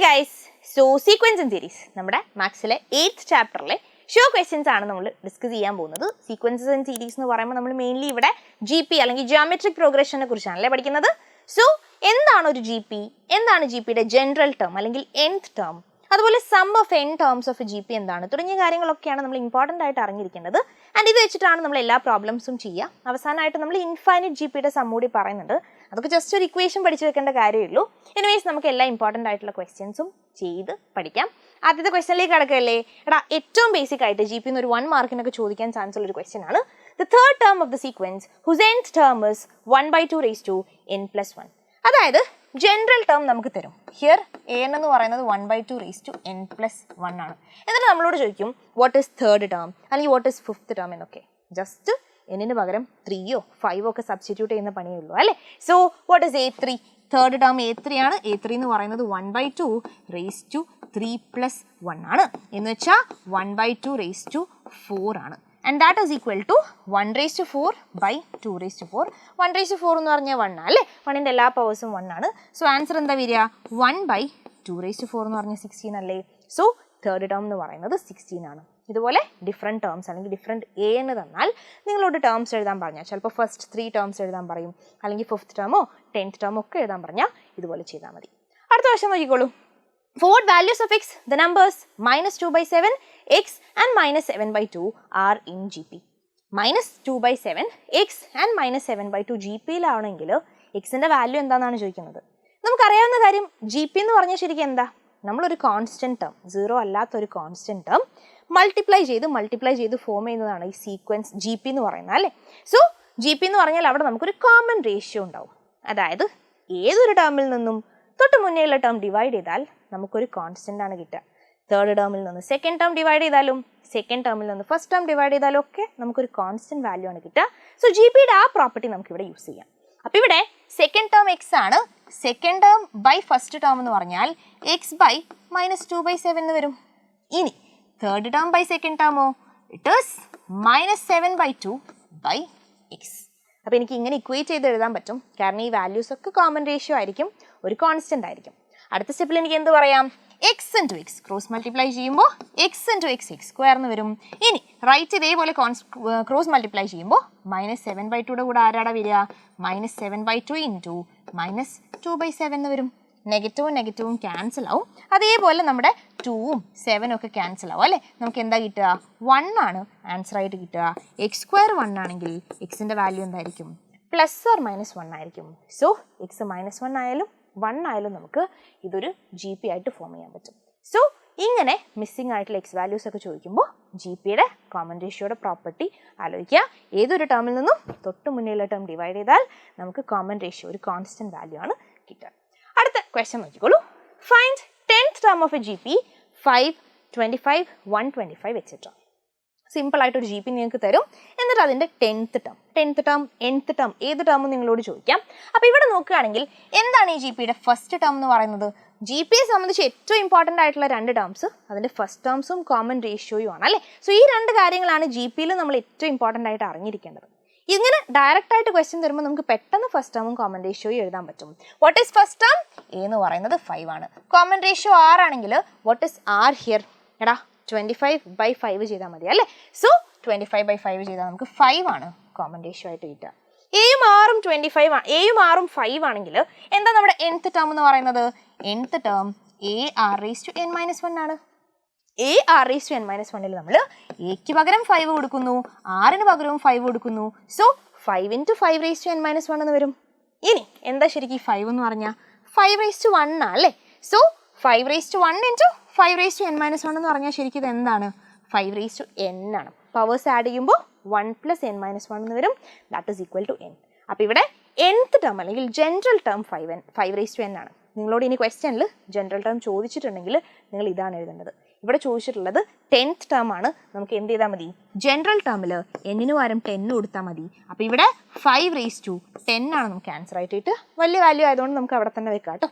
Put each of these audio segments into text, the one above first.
Guys, so sequence and series നമ്മുടെ മാത്സിലെ 8th ചാപ്റ്ററിലെ show questions ആണ് നമ്മൾ ഡിസ്കസ് ചെയ്യാൻ പോകുന്നത്. സീക്വൻസസ് ആൻഡ് സീരീസ് എന്ന് പറയുമ്പോൾ നമ്മൾ മെയിൻലി ഇവിടെ GP അല്ലെങ്കിൽ ജിയോമെട്രിക് പ്രോഗ്രഷനെ കുറിച്ചാണല്ലേ പഠിക്കുന്നത്. സോ എന്താണ് ഒരു GP, എന്താണ് GPയുടെ ജനറൽ ടേം അല്ലെങ്കിൽ nth ടേം, അതുപോലെ sum of n terms of GP എന്താണ് തുടങ്ങിയ കാര്യങ്ങളൊക്കെയാണ് നമ്മൾ ഇമ്പോർട്ടൻ്റ് ആയിട്ട് അറിഞ്ഞിരിക്കേണ്ടത്. ആൻഡ് ഇത് വെച്ചിട്ടാണ് നമ്മൾ എല്ലാ പ്രോബ്ലംസും ചെയ്യുക. അവസാനമായിട്ട് നമ്മൾ ഇൻഫൈനൈറ്റ് GPയുടെ സം കൂടി പറയുന്നുണ്ട്. അതൊക്കെ ജസ്റ്റ് ഒരു ഇക്വേഷൻ പഠിച്ചു വെക്കേണ്ട കാര്യമുള്ളൂ. എനിവേസ് നമുക്ക് എല്ലാ ഇമ്പോർട്ടൻ്റ് ആയിട്ടുള്ള ക്വസ്റ്റ്യൻസും ചെയ്ത് പഠിക്കാം. ആദ്യത്തെ ക്വസ്റ്റ്യനിലേക്ക് കിടക്കല്ലേ. ഏറ്റവും ബേസിക് ആയിട്ട് GP ഒരു 1 മാർക്കിനൊക്കെ ചോദിക്കാൻ ചാൻസ് ഉള്ള ഒരു ക്വസ്റ്റ്യൻ ആണ്. The third term of the sequence who's nth term is 1/2 raised to n+1. അതായത് ജനറൽ ടേം നമുക്ക് തരും. ഹിയർ n എന്ന് പറയുന്നത് 1/2 raised to n+1 ആണ്. എന്നിട്ട് നമ്മളോട് ചോദിക്കും വാട്ട് ഈസ് തേർഡ് ടേം അല്ലെങ്കിൽ വാട്ട് ഈസ് ഫിഫ്ത്ത് ടേം എന്നൊക്കെ. ജസ്റ്റ് എന്നിന് പകരം 3യോ 5ഓ ഒക്കെ സബ്സ്റ്റിറ്റ്യൂട്ട് ചെയ്യുന്ന പണിയേ ഉള്ളൂ അല്ലേ. So what is A3? Third term A3 ആണ്. A3 എന്ന് പറയുന്നത് 1/2 raised to 3+1 ആണ്. എന്ന് വെച്ചാൽ 1/2 raised to 4 ആണ്. And that is equal to 1/4 by 2/4. 1/4 എന്ന് പറഞ്ഞാൽ 1 അല്ലേ. 1ൻ്റെ എല്ലാ പവേഴ്സും 1 ആണ്. സോ ആൻസർ എന്താ വരിക? 1/2/4 എന്ന് പറഞ്ഞാൽ 16 അല്ലേ. സോ തേർഡ് ടേം എന്ന് പറയുന്നത് 16 ആണ്. ഇതുപോലെ ഡിഫറെൻറ്റ് ടേംസ് അല്ലെങ്കിൽ ഡിഫറെൻറ്റ് എന്ന് തന്നാൽ നിങ്ങളോട് ടേംസ് എഴുതാൻ പറഞ്ഞാൽ ചിലപ്പോൾ ഫസ്റ്റ് 3 ടേംസ് എഴുതാൻ പറയും, അല്ലെങ്കിൽ 5th ടേമോ 10th ടേമോ ഒക്കെ എഴുതാൻ പറഞ്ഞാൽ ഇതുപോലെ ചെയ്താൽ മതി. അടുത്ത ക്വസ്റ്റ്യൻ നോക്കിക്കോളൂ. For values of x, the numbers -2/7, x and -7/2 are in GP. -2/7, x and -7/2 GPയിലാണെങ്കിൽ എക്സിൻ്റെ വാല്യൂ എന്താണെന്നാണ് ചോദിക്കുന്നത്. നമുക്കറിയാവുന്ന കാര്യം GP എന്ന് പറഞ്ഞാൽ ശരിക്കും എന്താ? നമ്മളൊരു കോൺസ്റ്റൻറ്റ് ടേം, 0 അല്ലാത്തൊരു കോൺസ്റ്റൻറ്റ് ടേം മൾട്ടിപ്ലൈ ചെയ്ത് ഫോം ചെയ്യുന്നതാണ് ഈ സീക്വൻസ് GP എന്ന് പറയുന്നത് അല്ലേ. സോ GP എന്ന് പറഞ്ഞാൽ അവിടെ നമുക്കൊരു കോമൺ റേഷ്യോ ഉണ്ടാവും. അതായത് ഏതൊരു ടേമിൽ നിന്നും തൊട്ട് മുന്നേയുള്ള ടേം ഡിവൈഡ് ചെയ്താൽ നമുക്കൊരു കോൺസ്റ്റൻ്റ് ആണ് കിട്ടുക. തേർഡ് ടേമിൽ നിന്ന് സെക്കൻഡ് ടേം ഡിവൈഡ് ചെയ്താലും സെക്കൻഡ് ടേമിൽ നിന്ന് ഫസ്റ്റ് ടേം ഡിവൈഡ് ചെയ്താലും ഒക്കെ നമുക്കൊരു കോൺസ്റ്റൻറ്റ് വാല്യൂ ആണ് കിട്ടുക. സോ GPയുടെ ആ പ്രോപ്പർട്ടി നമുക്കിവിടെ യൂസ് ചെയ്യാം. അപ്പോൾ ഇവിടെ സെക്കൻഡ് ടേം എക്സ് ആണ്. Second term by first term എന്ന് പറഞ്ഞാൽ x ബൈ -2/7 എന്ന് വരും. ഇനി തേർഡ് ടേം ബൈ സെക്കൻഡ് ടേമോ ഇറ്റ് ഈസ് -7/2/x. അപ്പോൾ എനിക്ക് ഇങ്ങനെ ഇക്വേറ്റ് ചെയ്ത് എഴുതാൻ പറ്റും. കാരണം ഈ വാല്യൂസ് ഒക്കെ കോമൺ റേഷ്യോ ആയിരിക്കും, ഒരു കോൺസ്റ്റൻ്റ് ആയിരിക്കും. അടുത്ത സ്റ്റെപ്പിൽ എനിക്ക് എന്ത് പറയാം? x into X cross multiply ചെയ്യുമ്പോൾ x ഇൻറ്റു എക്സ് x² എന്ന് വരും. ഇനി റൈറ്റ് ഇതേപോലെ ക്രോസ് മൾട്ടിപ്ലൈ ചെയ്യുമ്പോൾ -7/2യുടെ കൂടെ ആരാടാ വരിക? -7/2 ഇൻറ്റു -2/7 എന്ന് വരും. നെഗറ്റീവും ക്യാൻസൽ ആവും. അതേപോലെ നമ്മുടെ 2ഉം 7ഉം ഒക്കെ ക്യാൻസൽ ആവും അല്ലേ. നമുക്ക് എന്താ കിട്ടുക? 1 ആണ് ആൻസർ ആയിട്ട് കിട്ടുക. x² 1 ആണെങ്കിൽ എക്സിൻ്റെ വാല്യൂ എന്തായിരിക്കും? +or-1 ആയിരിക്കും. സോ എക്സ് -1 ആയാലും 1 ആയാലും നമുക്ക് ഇതൊരു GP ആയിട്ട് ഫോം ചെയ്യാൻ പറ്റും. സോ ഇങ്ങനെ മിസ്സിംഗ് ആയിട്ടുള്ള എക്സ് വാല്യൂസ് ഒക്കെ ചോദിക്കുമ്പോൾ GPയുടെ കോമൺ റേഷ്യോയുടെ പ്രോപ്പർട്ടി ആലോചിക്കുക. ഏതൊരു ടേമിൽ നിന്നും തൊട്ട് മുന്നേയുള്ള ടേം ഡിവൈഡ് ചെയ്താൽ നമുക്ക് കോമൺ റേഷ്യോ ഒരു കോൺസ്റ്റൻറ്റ് വാല്യൂ ആണ് കിട്ടുക. അടുത്ത ക്വസ്റ്റ്യൻ നോക്കിക്കോളൂ. Find 10th term of A GP 5, 25, 125 etcetera. Simple ആയിട്ടൊരു GP നിങ്ങൾക്ക് തരും. എന്നിട്ട് അതിൻ്റെ 10th ടേം, nth ടേം ഏത് ടേമും നിങ്ങളോട് ചോദിക്കാം. അപ്പോൾ ഇവിടെ നോക്കുകയാണെങ്കിൽ എന്താണ് ഈ GPയുടെ ഫസ്റ്റ് ടേം എന്ന് പറയുന്നത്? GPയെ സംബന്ധിച്ച് ഏറ്റവും ഇമ്പോർട്ടൻ്റ് ആയിട്ടുള്ള 2 ടേംസ് അതിൻ്റെ ഫസ്റ്റ് ടേംസും കോമൺ റേഷ്യോയും ആണ് അല്ലേ. സോ ഈ 2 കാര്യങ്ങളാണ് GPയിൽ നമ്മൾ ഏറ്റവും ഇമ്പോർട്ടൻ്റ് ആയിട്ട് അറിഞ്ഞിരിക്കേണ്ടത്. ഇങ്ങനെ ഡയറക്റ്റ് ആയിട്ട് ക്വസ്റ്റ്യൻ തരുമ്പോൾ നമുക്ക് പെട്ടെന്ന് ഫസ്റ്റ് ടേമും കോമൺ റേഷ്യോയും എഴുതാൻ പറ്റും. What is first term? എന്ന് പറയുന്നത് 5 ആണ്. കോമൺ റേഷ്യോ 6 ആണെങ്കിൽ വാട്ട് ഈസ് R ഹിയർ? 25/5 ചെയ്താൽ മതി അല്ലേ. സോ 25/5 ചെയ്താൽ നമുക്ക് 5 ആണ് കോമൺ റേഷ്യോ ആയിട്ട് കിട്ടുക. എയും ആറും 5 ആണെങ്കിൽ എന്താ നമ്മുടെ nth ടേം എന്ന് പറയുന്നത്? nth ടേം AR⁻n−1 ആണ്. AR⁻n−1ൽ നമ്മൾ എക്ക് പകരം 5 കൊടുക്കുന്നു, ആറിന് പകരവും 5 കൊടുക്കുന്നു. സോ 5 × 5⁻n−1 എന്ന് വരും. ഇനി എന്താ ശരിക്കും 5 എന്ന് പറഞ്ഞാൽ 5/1 അല്ലേ. സോ 5/1 × 5⁻n−1 എന്ന് പറഞ്ഞാൽ ശരിക്കും ഇത് എന്താണ്? 5/n ആണ്. പവേഴ്സ് ആഡ് ചെയ്യുമ്പോൾ 1 + n−1 എന്ന് വരും. That is equal to n. അപ്പോൾ ഇവിടെ nth ടേം അല്ലെങ്കിൽ ജനറൽ ടേം 5/n ആണ്. നിങ്ങളോട് ഇനി ക്വസ്റ്റ്യനിൽ ജനറൽ ടേം ചോദിച്ചിട്ടുണ്ടെങ്കിൽ നിങ്ങൾ ഇതാണ് എഴുതേണ്ടത്. ഇവിടെ ചോദിച്ചിട്ടുള്ളത് 10th ടേം ആണ്. നമുക്ക് എന്ത് ചെയ്താൽ മതി? ജനറൽ ടേമിൽ n-ന് പകരം 10 കൊടുത്താൽ മതി. അപ്പോൾ ഇവിടെ 5/10 ആണ് നമുക്ക് ആൻസർ ആയിട്ട് കിട്ടുക. വലിയ വാല്യൂ ആയതുകൊണ്ട് നമുക്ക് അവിടെ തന്നെ വെക്കാം കേട്ടോ.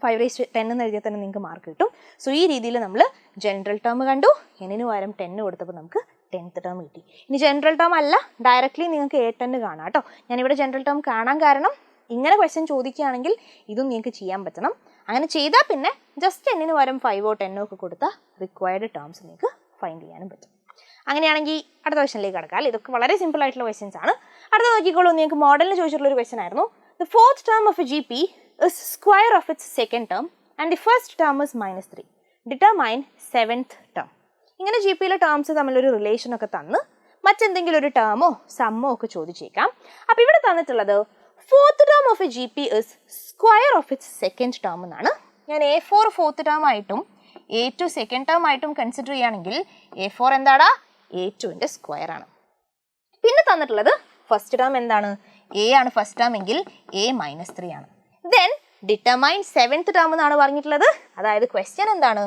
5/10 എന്ന് എഴുതിയാൽ തന്നെ നിങ്ങൾക്ക് മാർക്ക് കിട്ടും. സോ ഈ രീതിയിൽ നമ്മൾ ജനറൽ ടേം കണ്ടു, n-ന് പകരം 10 കൊടുത്തപ്പോൾ നമുക്ക് 10th ടേം കിട്ടി. ഇനി ജനറൽ ടേം അല്ല, ഡയറക്റ്റ്ലി നിങ്ങൾക്ക് A10 കാണാം കേട്ടോ. ഞാനിവിടെ ജനറൽ ടേം കാണാൻ കാരണം ഇങ്ങനെ ക്വസ്റ്റ്യൻ ചോദിക്കുകയാണെങ്കിൽ ഇതും നിങ്ങൾക്ക് ചെയ്യാൻ പറ്റണം. അങ്ങനെ ചെയ്താൽ പിന്നെ ജസ്റ്റ് എന്നിന് പകരം 5 or 10 ഒക്കെ കൊടുത്താൽ റിക്വയർഡ് ടേംസ് നിങ്ങൾക്ക് ഫൈൻഡ് ചെയ്യാനും പറ്റും. അങ്ങനെയാണെങ്കിൽ അടുത്ത ക്വസ്റ്റനിലേക്ക് കടക്കാം. ഇതൊക്കെ വളരെ സിമ്പിൾ ആയിട്ടുള്ള ക്വസ്റ്റ്യൻസ് ആണ്. അടുത്ത നോക്കിക്കോളൂ, നിങ്ങൾക്ക് മോഡലിന് ചോദിച്ചിട്ടുള്ള ഒരു ക്വസ്റ്റൻ ആയിരുന്നു. The fourth term of A GP is square of its second term and the first term is -3. Determine seventh term. ഇങ്ങനെ GPയിലെ ടേംസ് തമ്മിലൊരു റിലേഷൻ ഒക്കെ തന്ന് മറ്റെന്തെങ്കിലും ഒരു ടേമോ സമ്മോ ഒക്കെ ചോദിച്ചേക്കാം. അപ്പോൾ ഇവിടെ തന്നിട്ടുള്ളത് fourth term of A GP is square of its second term എന്നാണ്. ഞാൻ A4 ഫോർത്ത് ടേം ആയിട്ടും A2 സെക്കൻഡ് ടേം ആയിട്ടും കൺസിഡർ ചെയ്യുകയാണെങ്കിൽ A4 എന്താടാ A2ൻ്റെ സ്ക്വയർ ആണ്. പിന്നെ തന്നിട്ടുള്ളത് ഫസ്റ്റ് ടേം എന്താണ്, A ആണ് ഫസ്റ്റ് ടേം എങ്കിൽ A -3 ആണ്. ദെൻ ഡിറ്റർമൈൻ സെവൻത്ത് ടേം എന്നാണ് പറഞ്ഞിട്ടുള്ളത്. അതായത് ക്വസ്റ്റ്യൻ എന്താണ്,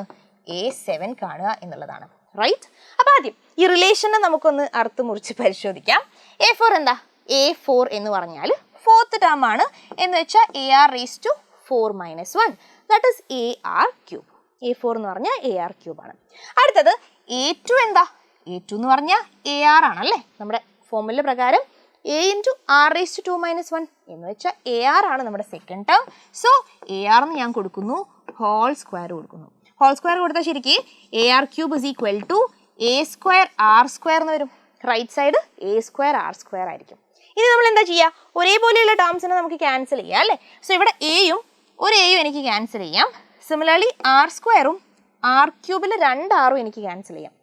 A7 കാണുക എന്നുള്ളതാണ്. റൈറ്റ്. അപ്പോൾ ആദ്യം ഈ റിലേഷനെ നമുക്കൊന്ന് അർത്ഥം മുറിച്ച് പരിശോധിക്കാം. A4 എന്താ, A4 എന്ന് പറഞ്ഞാൽ ഫോർത്ത് ടേം ആണ് എന്ന് വെച്ചാൽ AR⁴ - 1 that is AR³ A4 എന്ന് പറഞ്ഞാൽ AR³ ആണ്. അടുത്തത് A2 എന്താ, A2 എന്ന് പറഞ്ഞാൽ AR ആണല്ലേ. നമ്മുടെ ഫോർമുല പ്രകാരം A × R⁻² - 1 എന്ന് വെച്ചാൽ AR ആണ് നമ്മുടെ സെക്കൻഡ് ടേം. സോ AR എന്ന് ഞാൻ കൊടുക്കുന്നു, ഹോൾ സ്ക്വയർ കൊടുക്കുന്നു. ഹോൾ സ്ക്വയർ കൊടുത്താൽ ശരിക്കും AR³ = A² R² എന്ന് വരും. റൈറ്റ് സൈഡ് A² R² ആയിരിക്കും. ഇനി നമ്മൾ എന്താ ചെയ്യുക, ഒരേപോലെയുള്ള ടേംസിനെ നമുക്ക് ക്യാൻസൽ ചെയ്യാം അല്ലേ. സോ ഇവിടെ Aയും ഒരു Aയും എനിക്ക് ക്യാൻസൽ ചെയ്യാം. സിമിലർലി R²ഉം R³ 2 Rഉം എനിക്ക് ക്യാൻസൽ ചെയ്യാം.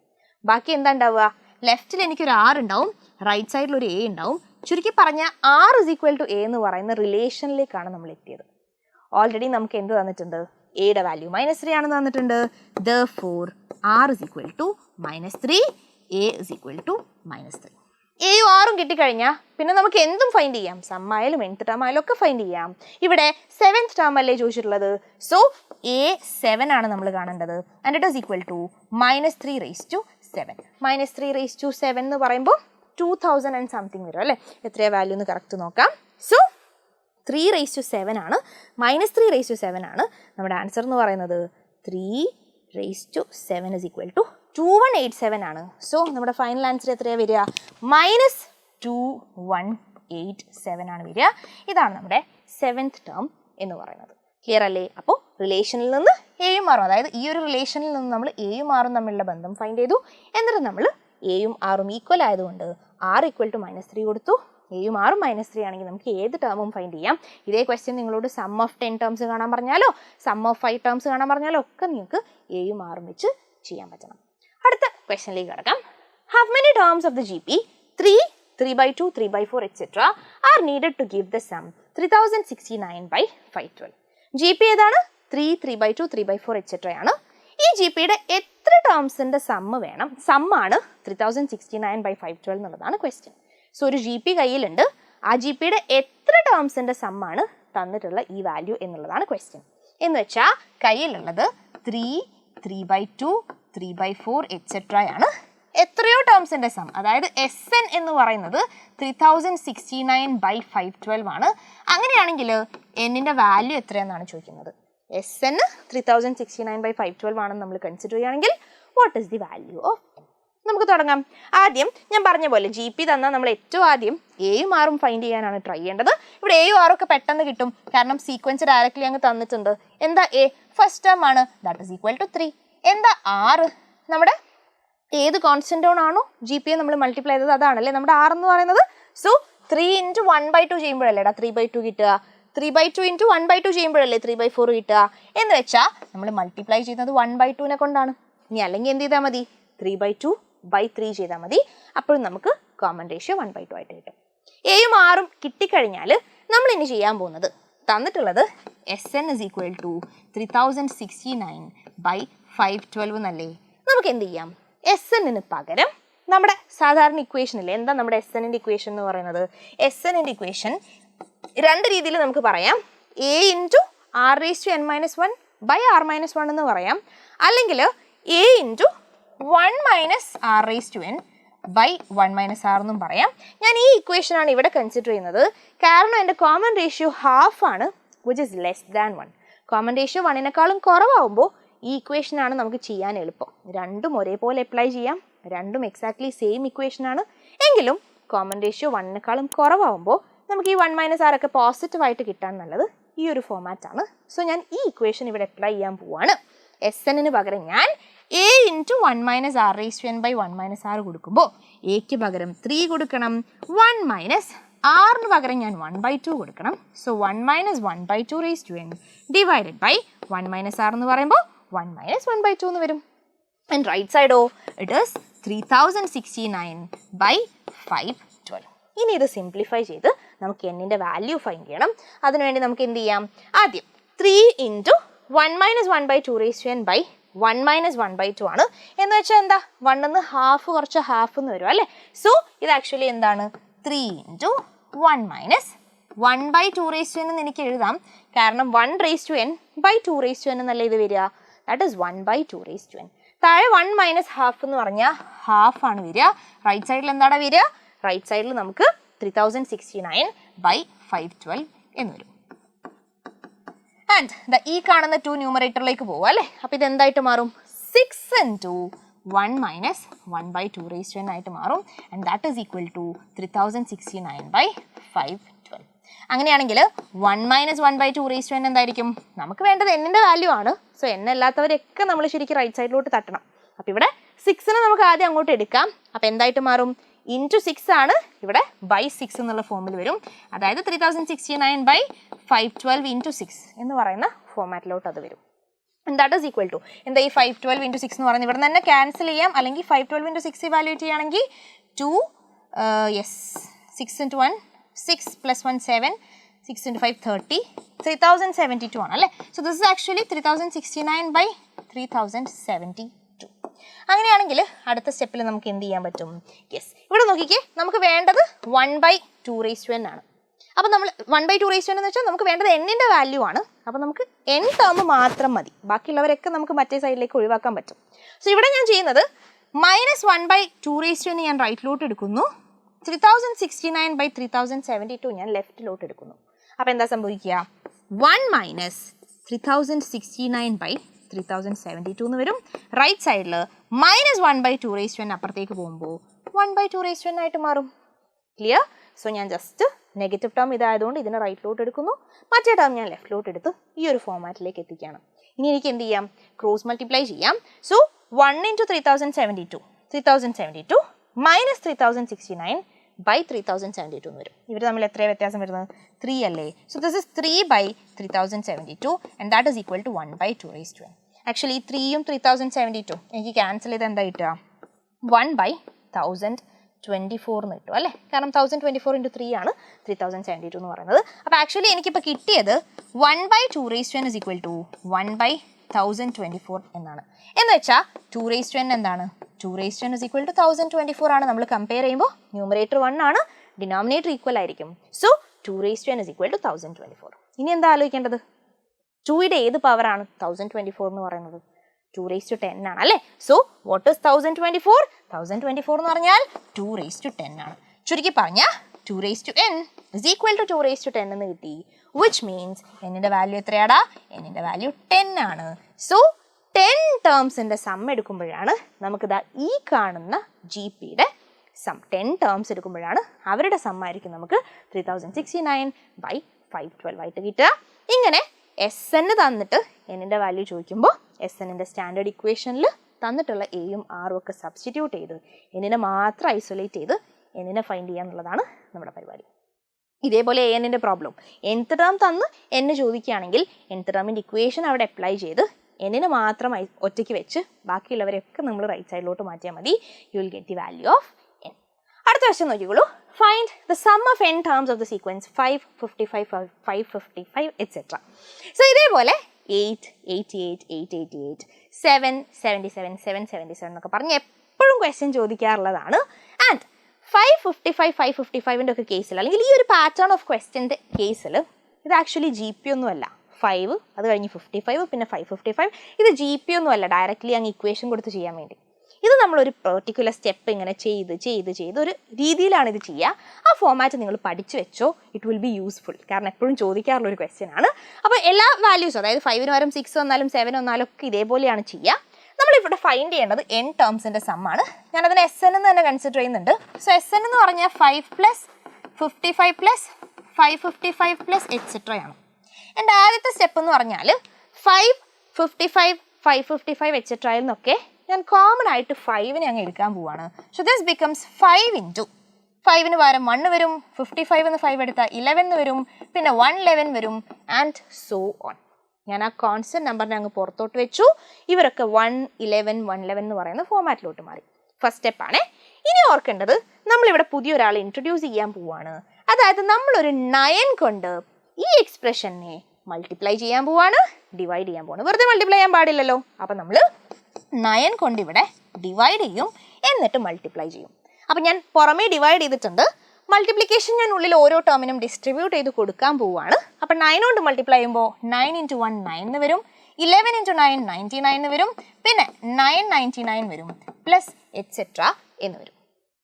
ബാക്കി എന്താ ഉണ്ടാവുക, ലെഫ്റ്റിൽ എനിക്കൊരു R ഉണ്ടാവും, റൈറ്റ് സൈഡിൽ ഒരു A ഉണ്ടാവും. ചുരുക്കി പറഞ്ഞാൽ R = A എന്ന് പറയുന്ന റിലേഷനിലേക്കാണ് നമ്മൾ എത്തിയത്. ഓൾറെഡി നമുക്ക് എന്ത് തന്നിട്ടുണ്ട്, എയുടെ വാല്യൂ -3 ആണെന്ന് തന്നിട്ടുണ്ട്. Therefore R = -3, A = -3. Aയും Rഉം കിട്ടിക്കഴിഞ്ഞാൽ പിന്നെ നമുക്ക് എന്തും ഫൈൻഡ് ചെയ്യാം, സമ്മായാലും nth ടേം ആയാലും ഒക്കെ ഫൈൻഡ് ചെയ്യാം. ഇവിടെ സെവൻത്ത് ടേം അല്ലേ ചോദിച്ചിട്ടുള്ളത്. സോ A7 ആണ് നമ്മൾ കാണേണ്ടത്. And it is equal to -3⁻7. -3⁻7 എന്ന് പറയുമ്പോൾ 2000 and something വരും അല്ലേ. എത്രയാ വാല്യൂ എന്ന് കറക്റ്റ് നോക്കാം. സോ 3⁻7 ആണ്, -3⁻7 ആണ് നമ്മുടെ ആൻസർ എന്ന് പറയുന്നത്. 3⁻7 is equal to 2187 ആണ്. സോ നമ്മുടെ ഫൈനൽ ആൻസർ എത്രയാണ് വരിക, -2187 ആണ് വരിക. ഇതാണ് നമ്മുടെ സെവൻത്ത് ടേം എന്ന് പറയുന്നത്. ക്ലിയർ അല്ലേ. അപ്പോൾ റിലേഷനിൽ നിന്ന് Aയും Rഉം, അതായത് ഈ ഒരു റിലേഷനിൽ നിന്ന് നമ്മൾ Aയും Rഉം തമ്മിലുള്ള ബന്ധം ഫൈൻഡ് ചെയ്തു. എന്നിട്ട് നമ്മൾ Aയും Rഉം ഈക്വൽ ആയതുകൊണ്ട് R = -3 കൊടുത്തു. Aയും Rഉം -3 ആണെങ്കിൽ നമുക്ക് ഏത് ടേമും ഫൈൻഡ് ചെയ്യാം. ഇതേ ക്വസ്റ്റ്യൻ നിങ്ങളോട് സം ഓഫ് 10 ടേംസ് കാണാൻ പറഞ്ഞാലോ സം ഓഫ് 5 ടേംസ് കാണാൻ പറഞ്ഞാലോ ഒക്കെ നിങ്ങൾക്ക് Aയും Rഉം വെച്ച് ചെയ്യാൻ പറ്റണം. അടുത്ത ക്വസ്റ്റ്യനിലേക്ക് കിടക്കാം. How many terms of the GP 3, 3/2, 3/4 etc. are needed to give the sum 3069/512? GP ഏതാണ്, 3, 3/2, 3/4 etc. ആണ്. ഈ GPയുടെ എത്ര ടേംസിൻ്റെ സമ്മ് വേണം, സമ്മാണ് 3069/512 എന്നുള്ളതാണ് ക്വസ്റ്റ്യൻ. സോ ഒരു GP കയ്യിലുണ്ട്, ആ GPയുടെ എത്ര ടേംസിൻ്റെ സമ്മാണ് തന്നിട്ടുള്ള ഈ വാല്യൂ എന്നുള്ളതാണ് ക്വസ്റ്റ്യൻ. എന്ന് വെച്ചാൽ കയ്യിലുള്ളത് 3, 3/2, 3/4 etc. ആണ്. എത്രയോ ടേംസിൻ്റെ സം, അതായത് SN എന്ന് പറയുന്നത് 3069/512 ആണ്. അങ്ങനെയാണെങ്കിൽ എന്നിൻ്റെ വാല്യൂ എത്രയെന്നാണ് ചോദിക്കുന്നത്. SN 3069/512 ആണെന്ന് നമ്മൾ കൺസിഡർ ചെയ്യുകയാണെങ്കിൽ what is the value of N? നമുക്ക് തുടങ്ങാം. ആദ്യം ഞാൻ പറഞ്ഞ പോലെ GP തന്നാൽ നമ്മൾ ഏറ്റവും ആദ്യം Aയും Rഉം ഫൈൻഡ് ചെയ്യാനാണ് ട്രൈ ചെയ്യേണ്ടത്. ഇവിടെ Aയും Rഉം ഒക്കെ പെട്ടെന്ന് കിട്ടും, കാരണം സീക്വൻസ് ഡയറക്റ്റ്ലി അങ്ങ് തന്നിട്ടുണ്ട്. എന്താ A, ഫസ്റ്റ് ടേം ആണ്, ദാറ്റ് ഈസ് ഈക്വൽ ടു 3. എന്താ R, നമ്മുടെ ഏത് കോൺസ്റ്റന്റ് ആണോ GPയെ നമ്മൾ മൾട്ടിപ്ലൈ ചെയ്തത് അതാണല്ലേ നമ്മുടെ R എന്ന് പറയുന്നത്. സോ 3 × 1/2 ചെയ്യുമ്പോഴല്ലേടാ 3/2 കിട്ടുക, 3/2 × 1/2 ചെയ്യുമ്പോഴല്ലേ 3/4 കിട്ടുക. എന്ന് വെച്ചാൽ നമ്മൾ മൾട്ടിപ്ലൈ ചെയ്യുന്നത് 1/2 കൊണ്ടാണ്. ഇനി അല്ലെങ്കിൽ എന്ത് ചെയ്താൽ മതി, 3/2/3 ചെയ്താൽ മതി. അപ്പോഴും നമുക്ക് കോമൺ റേഷ്യോ 1/2 ആയിട്ട് കിട്ടും. Aയും Rഉം കിട്ടിക്കഴിഞ്ഞാൽ നമ്മൾ ഇനി ചെയ്യാൻ പോകുന്നത്, തന്നിട്ടുള്ളത് SN = 3069/512 എന്നല്ലേ. നമുക്ക് എന്ത് ചെയ്യാം, SN പകരം നമ്മുടെ സാധാരണ ഇക്വേഷനില്ലേ, എന്താ നമ്മുടെ SN ഇക്വേഷൻ എന്ന് പറയുന്നത്. SN ഇക്വേഷൻ രണ്ട് രീതിയിൽ നമുക്ക് പറയാം. A × R⁻n−1/R−1 എന്ന് പറയാം, അല്ലെങ്കിൽ A × 1 - R⁻n/1 - R എന്നും പറയാം. ഞാൻ ഈ ഇക്വേഷനാണ് ഇവിടെ കൺസിഡർ ചെയ്യുന്നത്, കാരണം എൻ്റെ കോമൺ റേഷ്യോ ഹാഫ് ആണ്, which is less than 1. Common ratio 1-നേക്കാളും കുറവാകുമ്പോൾ ഈ ഇക്വേഷനാണ് നമുക്ക് ചെയ്യാൻ എളുപ്പം. രണ്ടും ഒരേപോലെ അപ്ലൈ ചെയ്യാം, രണ്ടും എക്സാക്ട്ലി സെയിം ഇക്വേഷനാണ്. എങ്കിലും കോമൺ റേഷ്യോ 1-നേക്കാളും കുറവാകുമ്പോൾ നമുക്ക് ഈ 1 - R ഒക്കെ പോസിറ്റീവായിട്ട് കിട്ടാൻ നല്ലത് ഈ ഒരു ഫോമാറ്റാണ്. സോ ഞാൻ ഈ ഇക്വേഷൻ ഇവിടെ അപ്ലൈ ചെയ്യാൻ പോവാണ്. എസ് എന്നിന് പകരം ഞാൻ a into 1 minus R raise to n by 1 minus R കൊടുക്കുമ്പോൾ എക്ക് പകരം 3 കൊടുക്കണം, 1 മൈനസ് ആറിന് പകരം ഞാൻ 1/2 കൊടുക്കണം. So 1 minus 1/2 raise to n divided by 1 minus R എന്ന് പറയുമ്പോൾ 1 മൈനസ് 1/2 എന്ന് വരും. ആൻഡ് റൈറ്റ് സൈഡോ ഇറ്റ് ഈസ് 3069 ബൈ 512. ഇനി ഇത് സിംപ്ലിഫൈ ചെയ്ത് നമുക്ക് എന്നിൻ്റെ വാല്യൂ ഫൈൻഡ് ചെയ്യണം. അതിനുവേണ്ടി നമുക്ക് എന്ത് ചെയ്യാം? ആദ്യം 3 into 1 minus 1/2 raise to n by 1 minus 1/2 ആണ്. എന്ന് വെച്ചാൽ എന്താ, 1 എന്ന് ഹാഫ് കുറച്ച് ഹാഫ് എന്ന് വരും അല്ലേ. സോ ഇത് ആക്ച്വലി എന്താണ്, 3 into 1 minus 1/2 raise to n എന്ന് എനിക്ക് എഴുതാം. കാരണം 1 raise to n by 2 raise to n എന്നല്ല ഇത് വരിക. That is 1/2 raise to n. താഴെ 1 മൈനസ് ഹാഫ് എന്ന് പറഞ്ഞാൽ ഹാഫ് ആണ് വരിക. റൈറ്റ് സൈഡിൽ എന്താണ് വരിക? റൈറ്റ് സൈഡിൽ നമുക്ക് 3069 ബൈ 512 എന്ന് വരും. ആൻഡ് ഈ കാണുന്ന 2 ന്യൂമറേറ്ററിലേക്ക് പോകും അല്ലേ. അപ്പോൾ ഇത് എന്തായിട്ട് മാറും? 6 into 1 minus 1/2 raise to n ആയിട്ട് മാറും. And that is equal to 3069 by 512. അങ്ങനെയാണെങ്കിൽ 1 മൈനസ് 1/2 റേസ് ടു n എന്തായിരിക്കും? നമുക്ക് വേണ്ടത് എന്നിൻ്റെ വാല്യൂ ആണ്. സോ n അല്ലാത്തവരൊക്കെ നമ്മൾ ശരിക്കും റൈറ്റ് സൈഡിലോട്ട് തട്ടണം. അപ്പോൾ ഇവിടെ 6നെ നമുക്ക് ആദ്യം അങ്ങോട്ട് എടുക്കാം. അപ്പോൾ എന്തായിട്ട് മാറും? ഇൻറ്റു 6 ആണ് ഇവിടെ ബൈ 6 എന്നുള്ള ഫോമിൽ വരും. അതായത് 3069 ബൈ 512 ഇൻറ്റു 6 എന്ന് പറയുന്ന ഫോമാറ്റിലോട്ട് അത് വരും. And that is equal to എന്താ, ഈ 512 ഇൻറ്റു 6 എന്ന് പറയുന്നത് ഇവിടെ തന്നെ ക്യാൻസൽ ചെയ്യാം. അല്ലെങ്കിൽ 512 ഇൻറ്റു 6 ഇവാലുവേറ്റ് ചെയ്യുകയാണെങ്കിൽ 6 ഇൻറ്റു 1 6 പ്ലസ് 1 7 6 ഇൻറ്റു 5 30 3072 ആണ് അല്ലേ. So this is actually 3069 by 3072. അങ്ങനെയാണെങ്കിൽ അടുത്ത സ്റ്റെപ്പിൽ നമുക്ക് എന്ത് ചെയ്യാൻ പറ്റും? യെസ്, ഇവിടെ നോക്കിക്കേ, നമുക്ക് വേണ്ടത് 1/2 റേസ് ടു n ആണ്. അപ്പോൾ നമ്മൾ 1/2 റേസ് ടു n എന്ന് വെച്ചാൽ നമുക്ക് വേണ്ടത് എന്നിൻ്റെ വാല്യൂ ആണ്. അപ്പോൾ നമുക്ക് n ടേം മാത്രം മതി, ബാക്കിയുള്ളവരൊക്കെ നമുക്ക് മറ്റേ സൈഡിലേക്ക് ഒഴിവാക്കാൻ പറ്റും. സോ ഇവിടെ ഞാൻ ചെയ്യുന്നത് മൈനസ് 1/2 റേസ് ടു n ഞാൻ റൈറ്റിലോട്ട് എടുക്കുന്നു, 3069 ബൈ 3072 ഞാൻ ലെഫ്റ്റിലോട്ട് എടുക്കുന്നു. അപ്പോൾ എന്താ സംഭവിക്കുക? 1 മൈനസ് 3069 ബൈ 3072 എന്ന് വരും. റൈറ്റ് സൈഡിൽ മൈനസ് 1/2 റേസ് ടു n അപ്പുറത്തേക്ക് പോകുമ്പോൾ 1/2 റേസ് ടു n ആയിട്ട് മാറും. ക്ലിയർ? സോ ഞാൻ ജസ്റ്റ് നെഗറ്റീവ് ടേം ഇതായതുകൊണ്ട് ഇതിനെ റൈറ്റിലോട്ട് എടുക്കുന്നു, മറ്റേ ടേം ഞാൻ ലെഫ്റ്റിലോട്ട് എടുത്ത് ഈ ഒരു ഫോമാറ്റിലേക്ക് എത്തിക്കുകയാണ്. ഇനി എനിക്ക് എന്ത് ചെയ്യാം? ക്രോസ് മൾട്ടിപ്ലൈ ചെയ്യാം. സോ 1 ഇൻറ്റു 3072 മൈനസ് 3069 ബൈ 3072 എന്ന് വരും. ഇവർ തമ്മിൽ എത്രയാണ് വ്യത്യാസം വരുന്നത്? 3 അല്ലേ. So this is 3 by 3072 and that is equal to 1/2 raise to n. Actually 3യും 3072 എനിക്ക് ക്യാൻസൽ ചെയ്ത് എന്താ കിട്ടുക? 1/1024 എന്ന് കിട്ടും അല്ലേ. കാരണം 1024 ഇൻറ്റു 3 ആണ് 3072 എന്ന് പറയുന്നത്. അപ്പോൾ ആക്ച്വലി എനിക്കിപ്പോൾ കിട്ടിയത് 1/2 raise to n is equal to 1/1024 എന്നാണ്. എന്ന് വെച്ചാൽ 2 റേസ് ടു n എന്താണ്? 2 raise to n is equal to 1024 ആണ്. നമ്മൾ കമ്പയർ ചെയ്യുമ്പോൾ ന്യൂമറേറ്റർ 1 ആണ്, ഡിനോമിനേറ്റർ ഈക്വൽ ആയിരിക്കും. So 2 raise to n is equal to 1024. ഇനി എന്താ ആലോചിക്കേണ്ടത്? 2യുടെ ഏത് പവറാണ് 1024 എന്ന് പറയുന്നത്? 2 റേസ് ടു 10 ആണ് അല്ലേ. So what is 1024? 1024 എന്ന് പറഞ്ഞാൽ 2 റേസ് ടു 10 ആണ്. ചുരുക്കി പറഞ്ഞാൽ 2 raise to n is equal to 2 raise to 10 എന്ന് കിട്ടി. വിച്ച് മീൻസ് എന്നിൻ്റെ വാല്യൂ എത്രയാടാ? എന്നിൻ്റെ വാല്യൂ 10 ആണ്. സോ 10 ടേംസിൻ്റെ സം എടുക്കുമ്പോഴാണ് നമുക്കിതാ ഈ കാണുന്ന ജി പിയുടെ സം 10 ടേംസ് എടുക്കുമ്പോഴാണ് അവരുടെ സം ആയിരിക്കും നമുക്ക് 3069 ബൈ 512 ആയിട്ട് കിട്ടുക. ഇങ്ങനെ എസ് എൻ തന്നിട്ട് എന്നിൻ്റെ വാല്യൂ ചോദിക്കുമ്പോൾ എസ് എന്നിൻ്റെ സ്റ്റാൻഡേർഡ് ഇക്വേഷനിൽ തന്നിട്ടുള്ള എയും ആറും ഒക്കെ സബ്സ്റ്റിറ്റ്യൂട്ട് ചെയ്ത് എന്നിനെ മാത്രം ഐസൊലേറ്റ് ചെയ്ത് എന്നിനെ ഫൈൻഡ് ചെയ്യുക എന്നുള്ളതാണ് നമ്മുടെ പരിപാടി. ഇതേപോലെ എ എന്നിൻ്റെ പ്രോബ്ലം nth ടേം തന്ന് എന്ന് ചോദിക്കുകയാണെങ്കിൽ nth ടേമിൻ്റെ ഇക്വേഷൻ അവിടെ അപ്ലൈ ചെയ്ത് എന്നിനെ മാത്രം ഒറ്റയ്ക്ക് വെച്ച് ബാക്കിയുള്ളവരെയൊക്കെ നമ്മൾ റൈറ്റ് സൈഡിലോട്ട് മാറ്റിയാൽ മതി. U will get the value of n. അടുത്ത ക്വസ്റ്റ്യൻ നോക്കിക്കോളൂ. Find the sum of n terms of the sequence 5, 55, 555 etcetera. So ഇതേപോലെ 8, 88, 888, 7, 77, 777 എന്നൊക്കെ പറഞ്ഞ് എപ്പോഴും ക്വസ്റ്റ്യൻ ചോദിക്കാറുള്ളതാണ്. ആൻഡ് 555, 555ൻ്റെ ഒക്കെ കേസിൽ അല്ലെങ്കിൽ ഈ ഒരു പാറ്റേൺ ഓഫ് ക്വസ്റ്റ്യൻ്റെ കേസിൽ ഇത് ആക്ച്വലി ജി പി ഒന്നുമല്ല. 5 അത് കഴിഞ്ഞ് 55 പിന്നെ 555 ഇത് ജി പി ഒന്നുമല്ല, ഡയറക്റ്റ്ലി അങ്ങ് ഇക്വേഷൻ കൊടുത്ത് ചെയ്യാൻ വേണ്ടി. ഇത് നമ്മളൊരു പെർട്ടിക്കുലർ സ്റ്റെപ്പ് ഇങ്ങനെ ചെയ്ത് ഒരു രീതിയിലാണ് ഇത് ചെയ്യുക. ആ ഫോമാറ്റ് നിങ്ങൾ പഠിച്ചു വെച്ചോ, ഇറ്റ് വിൽ ബി യൂസ്ഫുൾ. കാരണം എപ്പോഴും ചോദിക്കാറുള്ള ഒരു ക്വസ്റ്റ്യൻ ആണ്. അപ്പോൾ എല്ലാ വാല്യൂസും, അതായത് 5 വരും 6 വന്നാലും 7 വന്നാലും ഒക്കെ ഇതേപോലെയാണ് ചെയ്യുക. നമ്മളിവിടെ ഫൈൻഡ് ചെയ്യേണ്ടത് n ടേംസിൻ്റെ സമ്മാണ്. ഞാനതിനെ എസ് എൻ എന്ന് തന്നെ കൺസിഡർ ചെയ്യുന്നുണ്ട്. സോ എസ് എൻ എന്ന് പറഞ്ഞാൽ 5 പ്ലസ് 55 പ്ലസ് 555 പ്ലസ് എക്സെട്രയാണ്. എൻ്റെ ആദ്യത്തെ സ്റ്റെപ്പ് എന്ന് പറഞ്ഞാൽ 5, 55, 555 എക്സെട്രയിൽ നിന്നൊക്കെ ഞാൻ കോമൺ ആയിട്ട് 5നെ അങ്ങ് എടുക്കാൻ പോവാണ്. സോ ദിസ് ബിക്കംസ് 5 ഇൻറ്റു 5ന് പകരം 1 വരും, 55 എന്ന് 5 എടുത്താൽ 11 വരും, പിന്നെ 111 വരും, ആൻഡ് സോ ഓൺ. ഞാൻ ആ കോൺസ്റ്റന്റ് നമ്പറിനെ അങ്ങ് പുറത്തോട്ട് വെച്ചു. ഇവരൊക്കെ 111, 111 എന്ന് പറയുന്ന ഫോമാറ്റിലോട്ട് മാറി. ഫസ്റ്റ് സ്റ്റെപ്പാണ്. ഇനി ഓർക്കേണ്ടത് നമ്മളിവിടെ പുതിയൊരാളെ ഇൻട്രൊഡ്യൂസ് ചെയ്യാൻ പോവാണ്. അതായത് നമ്മളൊരു 9 കൊണ്ട് ഈ എക്സ്പ്രഷനെ മൾട്ടിപ്ലൈ ചെയ്യാൻ പോവാണ്, ഡിവൈഡ് ചെയ്യാൻ പോവാണ്. വെറുതെ മൾട്ടിപ്ലൈ ചെയ്യാൻ പാടില്ലല്ലോ. അപ്പം നമ്മൾ 9 കൊണ്ട് ഇവിടെ ഡിവൈഡ് ചെയ്യും, എന്നിട്ട് മൾട്ടിപ്ലൈ ചെയ്യും. അപ്പം ഞാൻ പുറമേ ഡിവൈഡ് ചെയ്തിട്ടുണ്ട്. മൾട്ടിപ്ലിക്കേഷൻ ഞാൻ ഉള്ളിൽ ഓരോ ടേമിനും ഡിസ്ട്രിബ്യൂട്ട് ചെയ്ത് കൊടുക്കാൻ പോവുകയാണ്. അപ്പം 9 കൊണ്ട് മൾട്ടിപ്ലൈ ചെയ്യുമ്പോൾ 9 ഇൻറ്റു 1 9 എന്ന് വരും, 11 ഇൻറ്റു 9 99 എന്ന് വരും, പിന്നെ 999 വരും, പ്ലസ് എക്സെട്ര എന്ന് വരും.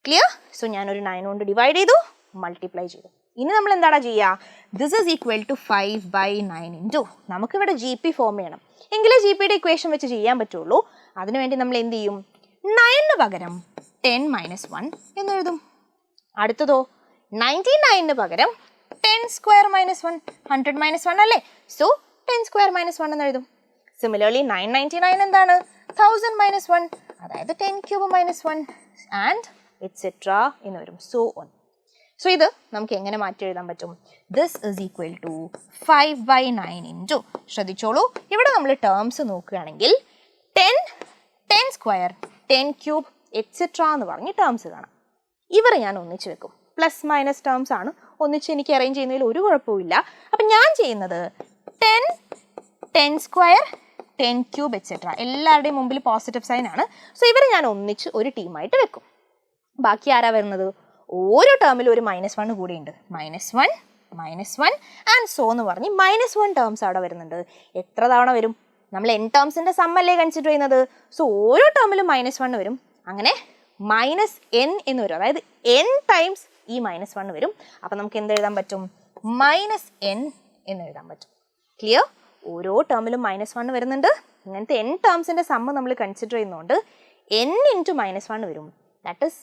ക്ലിയർ? സോ ഞാനൊരു 9 കൊണ്ട് ഡിവൈഡ് ചെയ്തു, മൾട്ടിപ്ലൈ ചെയ്തു. ഇനി നമ്മൾ എന്താണ് ചെയ്യുക? This is equal to 5/9 into, നമുക്കിവിടെ ജി പി ഫോം ചെയ്യണം, എങ്കിലേ ജി പിയുടെ ഇക്വേഷൻ വെച്ച് ചെയ്യാൻ പറ്റുള്ളൂ. അതിനുവേണ്ടി നമ്മൾ എന്ത് ചെയ്യും? 9ന് പകരം 10 - 1 എന്ന് എഴുതും. അടുത്തതോ 99ന് പകരം 10 സ്ക്വയർ - 1 100 - 1 അല്ലേ? സോ 10 സ്ക്വയർ - 1 എന്ന് എഴുതും. സിമിലർലി 999 എന്താണ്? 1000 - 1, അതായത് 10 ക്യൂബ് - 1 ആൻഡ് എക്സെട്ര എന്ന് വരും. So on. സോ ഇത് നമുക്ക് എങ്ങനെ മാറ്റി എഴുതാൻ പറ്റും? This is equal to 5/9 into, ശ്രദ്ധിച്ചോളൂ, ഇവിടെ നമ്മൾ ടേംസ് നോക്കുകയാണെങ്കിൽ 10 സ്ക്വയർ 10 ക്യൂബ് എക്സെട്ര എന്ന് പറഞ്ഞ് ടേംസ് കാണാം. ഇവർ ഞാൻ ഒന്നിച്ച് വെക്കും. പ്ലസ് മൈനസ് ടേംസ് ആണ്, ഒന്നിച്ച് എനിക്ക് അറേഞ്ച് ചെയ്യുന്നതിൽ ഒരു കുഴപ്പമില്ല. അപ്പം ഞാൻ ചെയ്യുന്നത് 10 സ്ക്വയർ 10 ക്യൂബ് എക്സെട്ര, എല്ലാവരുടെയും മുമ്പിൽ പോസിറ്റീവ് സൈൻ ആണ്. സോ ഇവർ ഞാൻ ഒന്നിച്ച് ഒരു ടീമായിട്ട് വെക്കും. ബാക്കി ആരാ വരുന്നത്? ഓരോ ടേമിലും ഒരു -1 കൂടിയുണ്ട്. -1 ആൻഡ് സോ എന്ന് പറഞ്ഞ് -1 ടേംസ് അവിടെ വരുന്നുണ്ട്. എത്ര തവണ വരും? നമ്മൾ n ടേംസിൻ്റെ സമ്മല്ലേ കൺസിഡർ ചെയ്യുന്നത്. സോ ഓരോ ടേമിലും -1 വരും. അങ്ങനെ -n എന്ന് വരും. അതായത് n ടൈംസ് ഈ -1 വരും. അപ്പം നമുക്ക് എന്ത് എഴുതാൻ പറ്റും? -n എന്ന് എഴുതാൻ പറ്റും. ക്ലിയർ? ഓരോ ടേമിലും -1 വരുന്നുണ്ട്. ഇങ്ങനത്തെ n ടേംസിൻ്റെ സമ്മ് നമ്മൾ കൺസിഡർ ചെയ്യുന്നതുകൊണ്ട് n ഇൻറ്റു -1 വരും. ദാറ്റ് ഇസ്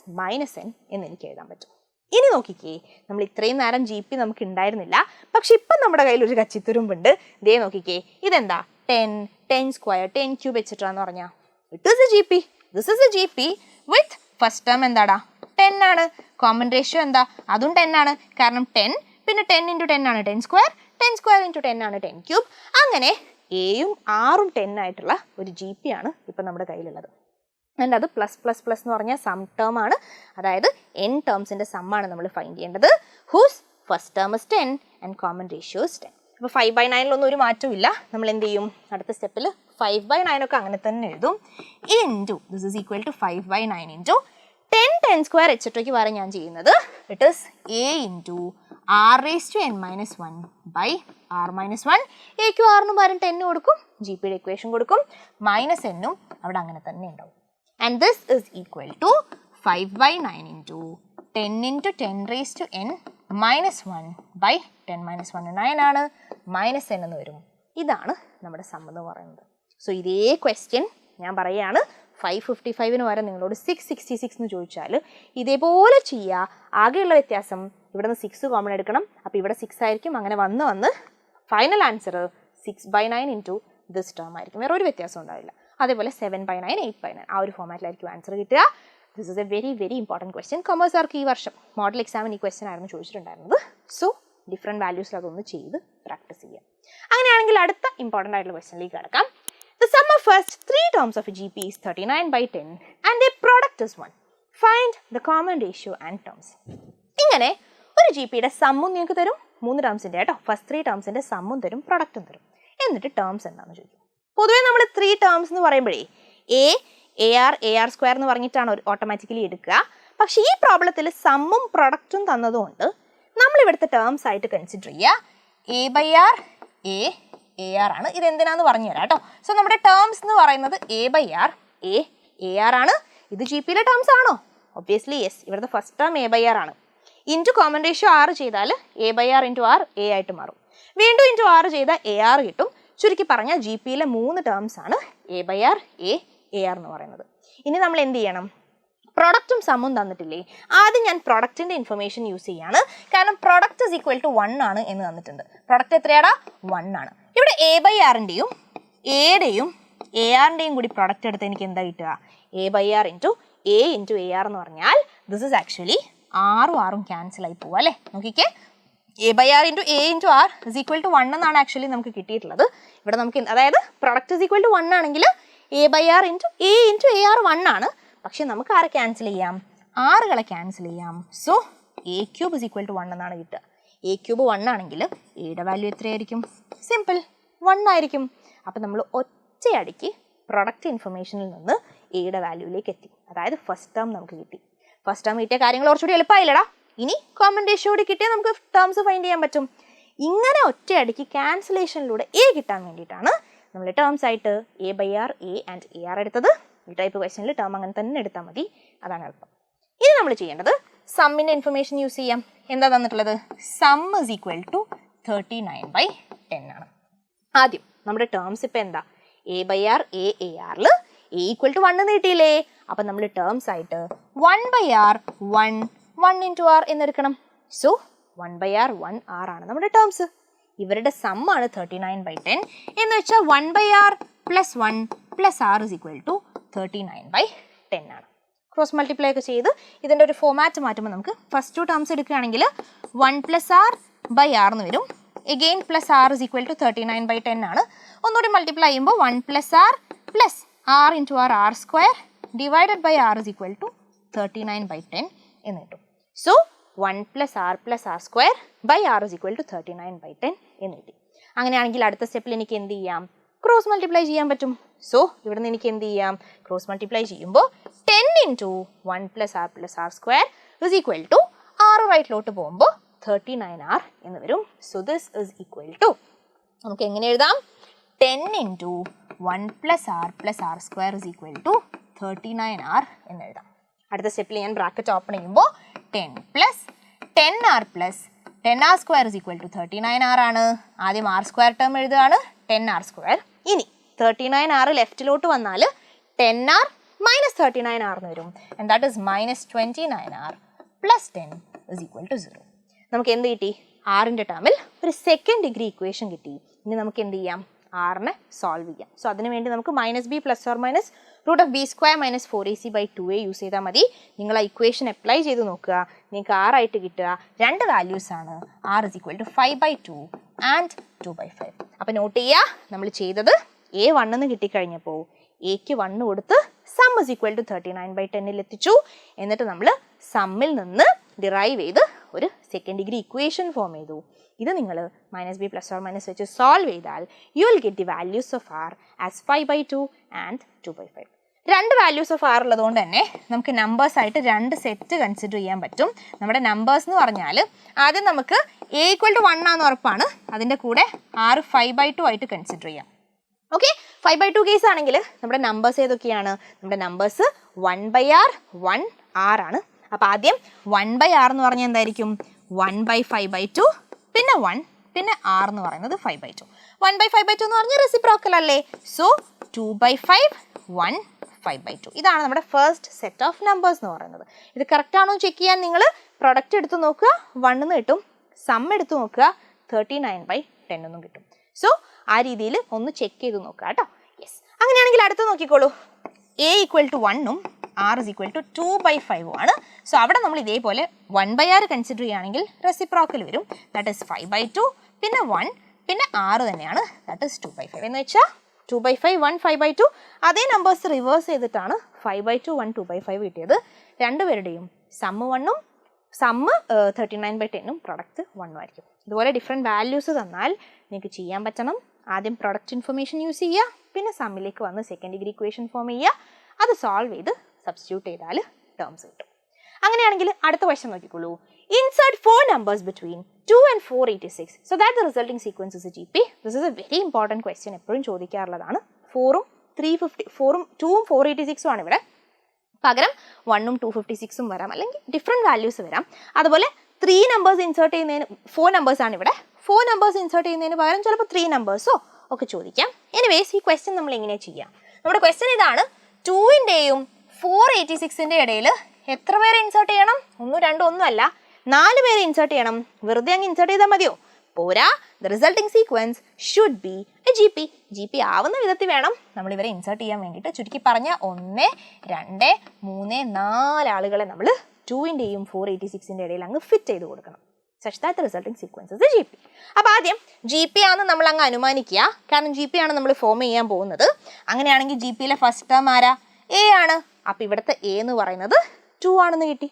-n എന്ന് എനിക്ക് എഴുതാൻ പറ്റും. ഇനി നോക്കിക്കേ, നമ്മൾ ഇത്രയും നേരം ജി പി നമുക്ക് ഉണ്ടായിരുന്നില്ല, പക്ഷെ ഇപ്പം നമ്മുടെ കയ്യിൽ ഒരു കച്ചിത്തുരുമ്പുണ്ട്. ദേ നോക്കിക്കേ, ഇതെന്താ? 10 സ്ക്വയർ 10 ക്യൂബ് എക്സെട്ര എന്ന് പറഞ്ഞാൽ it is A G P. This is A G P with first term എന്താടാ? 10 ആണ്. കോമൺ റേഷ്യോ എന്താ? അതും 10 ആണ്. കാരണം 10 പിന്നെ 10 ഇൻറ്റു 10 ആണ് 10 സ്ക്വയർ, 10 സ്ക്വയർ ഇൻറ്റു 10 ആണ് 10 ക്യൂബ്. അങ്ങനെ എയും 6ഉം 10 ആയിട്ടുള്ള ഒരു ജി പി ആണ് ഇപ്പം നമ്മുടെ കയ്യിലുള്ളത്. ആൻഡ് അത് പ്ലസ് പ്ലസ് പ്ലസ് എന്ന് പറഞ്ഞാൽ സം ടേം ആണ്. അതായത് n ടേംസിൻ്റെ സമ്മാണ് നമ്മൾ ഫൈൻഡ് ചെയ്യേണ്ടത്. Whose first term is 10 and common ratio is 10. അപ്പോൾ 5/9 ഒരു മാറ്റവും ഇല്ല. നമ്മൾ എന്ത് ചെയ്യും? അടുത്ത സ്റ്റെപ്പിൽ 5/9 ഒക്കെ അങ്ങനെ തന്നെ എഴുതും. Into this is equal to 5/9 into 10 square എക്സെട്രയ്ക്ക് പകരം ഞാൻ ചെയ്യുന്നത് it is a into r⁻n - 1 r-1. എക്ക് ആറിന് പകരം 10 കൊടുക്കും, ജി പിയുടെ ഇക്വേഷൻ കൊടുക്കും, -n അവിടെ അങ്ങനെ തന്നെ ഉണ്ടാവും. And this is equal to 5/9 into 10 into 10⁻n - 1 by 10 - 1 9 ആണ്, -n എന്ന് വരും. ഇതാണ് നമ്മുടെ സം എന്ന് പറയുന്നത്. സോ ഇതേ ക്വസ്റ്റ്യൻ ഞാൻ പറയുകയാണ്. 555ന് പകരം നിങ്ങളോട് 666 എന്ന് ചോദിച്ചാൽ ഇതേപോലെ ചെയ്യുക. ആകെയുള്ള വ്യത്യാസം ഇവിടെ നിന്ന് 6 കോമൺ എടുക്കണം. അപ്പോൾ ഇവിടെ 6 ആയിരിക്കും. അങ്ങനെ വന്ന് final answer 6/9 into this term ആയിരിക്കും. വേറെ ഒരു വ്യത്യാസം ഉണ്ടാവില്ല. അതേപോലെ 7/9 8/9 ആ ഒരു ഫോമാറ്റിലായിരിക്കും ആൻസർ കിട്ടുക. This is a very very important question. കൊമേഴ്സുകാർക്ക് ഈ വർഷം മോഡൽ എക്സാമിന് ഈ ക്വസ്റ്റ്യൻ ആയിരുന്നു ചോദിച്ചിട്ടുണ്ടായിരുന്നത്. സോ ഡിഫറെൻറ്റ് വാല്യൂസിൽ അതൊന്ന് ചെയ്ത് പ്രാക്ടീസ് ചെയ്യാം. അങ്ങനെയാണെങ്കിൽ അടുത്ത ഇമ്പോർട്ടൻ്റ് ആയിട്ടുള്ള ക്വസ്റ്റ്യനിലേക്ക് കിടക്കാം. The sum of first 3 terms of a GP is 39/10 and their product is 1. Find the common ratio and terms. ഇങ്ങനെ ഒരു ജി പിയുടെ സമ്മും നിങ്ങൾക്ക് തരും, 3 ടേംസിൻ്റെ കേട്ടോ, ഫസ്റ്റ് 3 ടേംസിൻ്റെ സമ്മും തരും, പ്രൊഡക്റ്റും തരും. എന്നിട്ട് ടേംസ് എന്താണെന്ന് ചോദിക്കും. പൊതുവേ നമ്മൾ 3 ടേംസ് എന്ന് പറയുമ്പോഴേ AR സ്ക്വയർ എന്ന് പറഞ്ഞിട്ടാണ് ഓട്ടോമാറ്റിക്കലി എടുക്കുക. പക്ഷേ ഈ പ്രോബ്ലത്തിൽ സമ്മും പ്രൊഡക്റ്റും തന്നതുകൊണ്ട് നമ്മൾ ഇവിടുത്തെ ടേംസ് ആയിട്ട് കൺസിഡർ ചെയ്യുക AR ആണ്. ഇത് എന്തിനാന്ന് പറഞ്ഞു തരാം കേട്ടോ. സോ നമ്മുടെ ടേംസ് എന്ന് പറയുന്നത് AR ആണ്. ഇത് ജി പിയിലെ ടേംസ് ആണോ? Obviously yes. ഇവിടുത്തെ ഫസ്റ്റ് ടേം AR ആണ്. ഇൻറ്റു കോമൺ റേഷ്യോ 6 ചെയ്താൽ AR ഇൻറ്റു R A ആയിട്ട് മാറും. വീണ്ടും ഇൻറ്റു 6 ചെയ്താൽ AR കിട്ടും. ചുരുക്കി പറഞ്ഞാൽ ജി പിയിലെ 3 ടേംസ് ആണ് AR എന്ന് പറയുന്നത്. ഇനി നമ്മൾ എന്ത് ചെയ്യണം? പ്രൊഡക്റ്റും സമ്മും തന്നിട്ടില്ലേ, ആദ്യം ഞാൻ പ്രൊഡക്റ്റിൻ്റെ ഇൻഫർമേഷൻ യൂസ് ചെയ്യാണ്. കാരണം പ്രൊഡക്റ്റ് ഇസ് ഈക്വൽ ടു 1 ആണ് എന്ന് തന്നിട്ടുണ്ട്. പ്രൊഡക്റ്റ് എത്രയാടാ? 1 ആണ്. ഇവിടെ A/Rൻ്റെയും എയുടെയും ARൻ്റെയും കൂടി പ്രൊഡക്റ്റ് എടുത്ത് എനിക്ക് എന്താ കിട്ടുക? A/R into A into AR എന്ന് പറഞ്ഞാൽ ദിസ് ഇസ് ആക്ച്വലി ആറും ക്യാൻസൽ ആയി പോവുക അല്ലേ? നോക്കിക്കേ, A/R into A into R is equal to 1 എന്നാണ് ആക്ച്വലി നമുക്ക് കിട്ടിയിട്ടുള്ളത്. ഇവിടെ നമുക്ക് അതായത് പ്രൊഡക്റ്റ് ഇസ് ഈക്വൽ ടു 1 ആണെങ്കിൽ A/R into A into AR 1 ആണ്. പക്ഷെ നമുക്ക് ആരെ ക്യാൻസൽ ചെയ്യാം? ആറുകളെ ക്യാൻസൽ ചെയ്യാം. So A³ is equal to 1 എന്നാണ് കിട്ടുക. A³ 1 ആണെങ്കിൽ എയുടെ വാല്യൂ എത്രയായിരിക്കും? സിമ്പിൾ 1 ആയിരിക്കും. അപ്പം നമ്മൾ ഒറ്റയടിക്ക് പ്രൊഡക്റ്റ് ഇൻഫർമേഷനിൽ നിന്ന് എയുടെ വാല്യൂയിലേക്ക് എത്തി. അതായത് ഫസ്റ്റ് ടേം നമുക്ക് കിട്ടി. ഫസ്റ്റ് ടേം കിട്ടിയ കാര്യങ്ങൾ കുറച്ചുകൂടി എളുപ്പമായില്ലടാ. ഇനി കോമൺ റേഷ്യോട് കിട്ടിയാൽ നമുക്ക് ടേംസ് ഫൈൻഡ് ചെയ്യാൻ പറ്റും. ഇങ്ങനെ ഒറ്റയടിക്ക് ക്യാൻസലേഷനിലൂടെ എ കിട്ടാൻ വേണ്ടിയിട്ടാണ് നമ്മൾ ടേംസ് ആയിട്ട് A/R A ആൻഡ് AR എടുത്തത്. ഈ ടൈപ്പ് ക്വസ്റ്റനിൽ ടേം അങ്ങനെ തന്നെ എടുത്താൽ മതി, അതാണ് എളുപ്പം. ഇനി നമ്മൾ ചെയ്യേണ്ടത് സമ്മിൻ്റെ ഇൻഫർമേഷൻ യൂസ് ചെയ്യാം. എന്താ തന്നിട്ടുള്ളത്? സം ഇസ് ഈക്വൽ ടു 39/10 ആണ്. ആദ്യം നമ്മുടെ ടേംസ് ഇപ്പം എന്താ? A/R A ARൽ A ഈക്വൽ ടു 1 എന്ന് കിട്ടിയില്ലേ? അപ്പം നമ്മൾ ടേംസ് ആയിട്ട് 1/R 1 into R എന്നെടുക്കണം. So 1/R 1R ആണ് നമ്മുടെ ടേംസ്. ഇവരുടെ സമ്മാണ് 39/10 എന്ന് വെച്ചാൽ 1/R plus 1 plus R is equal to 39/10 ആണ്. ക്രോസ് മൾട്ടിപ്ലൈ ഒക്കെ ചെയ്ത് ഇതിൻ്റെ ഒരു ഫോമാറ്റ് മാറ്റുമ്പോൾ നമുക്ക് ഫസ്റ്റ് 2 ടേംസ് എടുക്കുകയാണെങ്കിൽ 1 പ്ലസ് R ബൈ R എന്ന് വരും. Again plus R is equal to 39/10 ആണ്. ഒന്നുകൂടി മൾട്ടിപ്ലൈ ചെയ്യുമ്പോൾ 1 plus R plus R into R square divided by R is equal to 39/10 എന്ന് കിട്ടും. So 1 plus R square by R is equal to 39/10 എന്ന് കിട്ടി. അങ്ങനെയാണെങ്കിൽ അടുത്ത സ്റ്റെപ്പിൽ എനിക്ക് എന്ത് ചെയ്യാം? ക്രോസ് മൾട്ടിപ്ലൈ ചെയ്യാൻ പറ്റും. സോ ഇവിടെ നിന്ന് എനിക്ക് എന്ത് ചെയ്യാം? ക്രോസ് മൾട്ടിപ്ലൈ ചെയ്യുമ്പോൾ 10 into 1 plus R square is equal to R റൈറ്റിലോട്ട് പോകുമ്പോൾ 39R എന്ന് വരും. So this is equal to നമുക്ക് എങ്ങനെ എഴുതാം? 10 into 1 plus R square is equal to 39R എന്ന് എഴുതാം. അടുത്ത സ്റ്റെപ്പിൽ ഞാൻ ബ്രാക്കറ്റ് ഓപ്പൺ ചെയ്യുമ്പോൾ 10 plus 10R plus 10R square is equal to 39R ആണ്. ആദ്യം R സ്ക്വയർ ടേം എഴുതുകയാണ്, 10R സ്ക്വയർ. ഇനി 39R ലെഫ്റ്റിലോട്ട് വന്നാൽ 10R മൈനസ് 39R എന്ന് വരും. And that is minus 29R plus 10 is equal to 0. നമുക്ക് എന്ത് കിട്ടി? ആറിൻ്റെ ടേമിൽ ഒരു സെക്കൻഡ് ഡിഗ്രി ഇക്വേഷൻ കിട്ടി. ഇനി നമുക്ക് എന്ത് ചെയ്യാം? ആറിനെ സോൾവ് ചെയ്യാം. സോ അതിന് വേണ്ടി നമുക്ക് minus B plus or minus root of B square minus 4ac/2a use ചെയ്താൽ മതി. നിങ്ങൾ ആ ഇക്വേഷൻ അപ്ലൈ ചെയ്ത് നോക്കുക. നിങ്ങൾക്ക് ആറായിട്ട് കിട്ടുക 2 വാല്യൂസ് ആണ്. R is equal to 5/2 and 2/5. അപ്പോൾ നോട്ട് ചെയ്യുക, നമ്മൾ ചെയ്തത് A 1 എന്ന് കിട്ടിക്കഴിഞ്ഞപ്പോൾ എക്ക് 1 കൊടുത്ത് സം ഇസ് ഈക്വൽ ടു 39/10 എത്തിച്ചു. എന്നിട്ട് നമ്മൾ സമ്മിൽ നിന്ന് ഡിറൈവ് ചെയ്ത് ഒരു സെക്കൻഡ് ഡിഗ്രി ഇക്വേഷൻ ഫോം ചെയ്തു. ഇത് നിങ്ങൾ minus B plus or minus വെച്ച് സോൾവ് ചെയ്താൽ you will get the values of R as 5/2 and 2/5. 2 values of R ഉള്ളതുകൊണ്ട് തന്നെ നമുക്ക് നമ്പേഴ്സ് ആയിട്ട് 2 സെറ്റ് കൺസിഡർ ചെയ്യാൻ പറ്റും. നമ്മുടെ നമ്പേഴ്സ് എന്ന് പറഞ്ഞാൽ ആദ്യം നമുക്ക് A ഈക്വൽ ടു 1 ആണെന്ന് ഉറപ്പാണ്. അതിൻ്റെ കൂടെ R 5/2 ആയിട്ട് കൺസിഡർ ചെയ്യാം. ഓക്കെ, 5/2 കേസ് ആണെങ്കിൽ നമ്മുടെ നമ്പേഴ്സ് ഏതൊക്കെയാണ്? നമ്മുടെ നമ്പേഴ്സ് 1/R 1R ആണ്. അപ്പോൾ ആദ്യം 1/R എന്ന് പറഞ്ഞാൽ എന്തായിരിക്കും? 1/5/2 പിന്നെ 1 പിന്നെ R എന്ന് പറയുന്നത് 5/2. 1/5/2 എന്ന് പറഞ്ഞാൽ റെസിപ്രോക്കൽ അല്ലേ? സോ 2/5 1 5/2. ഇതാണ് നമ്മുടെ ഫസ്റ്റ് സെറ്റ് ഓഫ് നമ്പേഴ്സ് എന്ന് പറയുന്നത്. ഇത് കറക്റ്റ് ആണോ ചെക്ക് ചെയ്യാൻ നിങ്ങൾ പ്രൊഡക്റ്റ് എടുത്ത് നോക്കുക, 1 എന്ന് കിട്ടും. സം എടുത്ത് നോക്കുക, 39/10 എന്നും കിട്ടും. സോ ആ രീതിയിൽ ഒന്ന് ചെക്ക് ചെയ്ത് നോക്കുക കേട്ടോ. യെസ്, അങ്ങനെയാണെങ്കിൽ അടുത്ത് നോക്കിക്കോളൂ. A ഈക്വൽ ടു 1ഉം R ഇസ് ഈക്വൽ ടു 2/5 ആണ്. സോ അവിടെ നമ്മൾ ഇതേപോലെ 1/R കൺസിഡർ ചെയ്യുകയാണെങ്കിൽ റെസിപ്രോക്കൽ വരും. ദാറ്റ് ഇസ് 5/2 പിന്നെ 1 പിന്നെ R തന്നെയാണ്. ദാറ്റ് ഇസ് 2/5 എന്ന് വെച്ചാൽ 2/5 1 5/2. അതേ നമ്പേഴ്സ് റിവേഴ്സ് ചെയ്തിട്ടാണ് 5/2 1 2/5 കിട്ടിയത്. രണ്ടുപേരുടെയും സമ്മ് 1ഉം സമ്മ് 39/10ഉം പ്രൊഡക്റ്റ് 1ഉം ആയിരിക്കും. ഇതുപോലെ ഡിഫറെൻറ്റ് വാല്യൂസ് തന്നാൽ നിങ്ങൾക്ക് ചെയ്യാൻ പറ്റണം. ആദ്യം പ്രൊഡക്റ്റ് ഇൻഫർമേഷൻ യൂസ് ചെയ്യുക, പിന്നെ സമ്മിലേക്ക് വന്ന് സെക്കൻഡ് ഡിഗ്രി ഇക്വേഷൻ ഫോം ചെയ്യുക. അത് സോൾവ് ചെയ്ത് സബ്സ്റ്റിറ്റ്യൂട്ട് ചെയ്താൽ ടേംസ് കിട്ടും. അങ്ങനെയാണെങ്കിൽ അടുത്ത ക്വസ്റ്റ്യൻ നോക്കിക്കോളൂ. Insert 4 numbers between 2 and 486 so that the resulting sequence is a GP. This is a very important question. എപ്പോഴും ചോദിക്കാറുള്ളതാണ്. 4ഉം 2ഉം 486ഉം ആണ് ഇവിടെ. പകരം 1ഉം 256ഉം വരാം, അല്ലെങ്കിൽ ഡിഫറെൻറ്റ് വാല്യൂസ് വരാം. അതുപോലെ 3 numbers ഇൻസേർട്ട് ചെയ്യുന്നതിന് 4 numbers ആണ് ഇവിടെ. 4 numbers ഇൻസേർട്ട് ചെയ്യുന്നതിന് പകരം ചിലപ്പോൾ 3 numbers ഒക്കെ ചോദിക്കാം. എനിവേസ് ഈ ക്വസ്റ്റ്യൻ നമ്മൾ എങ്ങനെ ചെയ്യാം? നമ്മുടെ ക്വസ്റ്റ്യൻ ഇതാണ്. 2ൻ്റെയും 486ന്റെ ഇടയിൽ എത്ര പേരെ ഇൻസേർട്ട് ചെയ്യണം? 1 2 ഒന്നുമല്ല, 4 പേരെ ഇൻസേർട്ട് ചെയ്യണം. വെറുതെ അങ്ങ് ഇൻസേർട്ട് ചെയ്താൽ മതിയോ? പോരാ. The resulting sequence should be A GP ആവുന്ന വിധത്തിൽ വേണം നമ്മൾ ഇവരെ ഇൻസേർട്ട് ചെയ്യാൻ വേണ്ടിയിട്ട്. ചുരുക്കി പറഞ്ഞ 1 2 3 4 ആളുകളെ നമ്മൾ 2ന്റെയും 486ന്റെ ഇടയിൽ അങ്ങ് ഫിറ്റ് ചെയ്ത് കൊടുക്കണം. such that the resulting sequence is a GP. അപ്പോൾ ആദ്യം GP ആണെന്ന് നമ്മൾ അങ്ങ് അനുമാനിക്കുക, കാരണം GP ആണ് നമ്മൾ ഫോം ചെയ്യാൻ പോകുന്നത്. അങ്ങനെയാണെങ്കിൽ GPയിലെ ഫസ്റ്റ് ടേം ആരാ? A ആണ്. അപ്പോൾ ഇവിടുത്തെ A എന്ന് പറയുന്നത് 2 ആണെന്ന് കിട്ടി.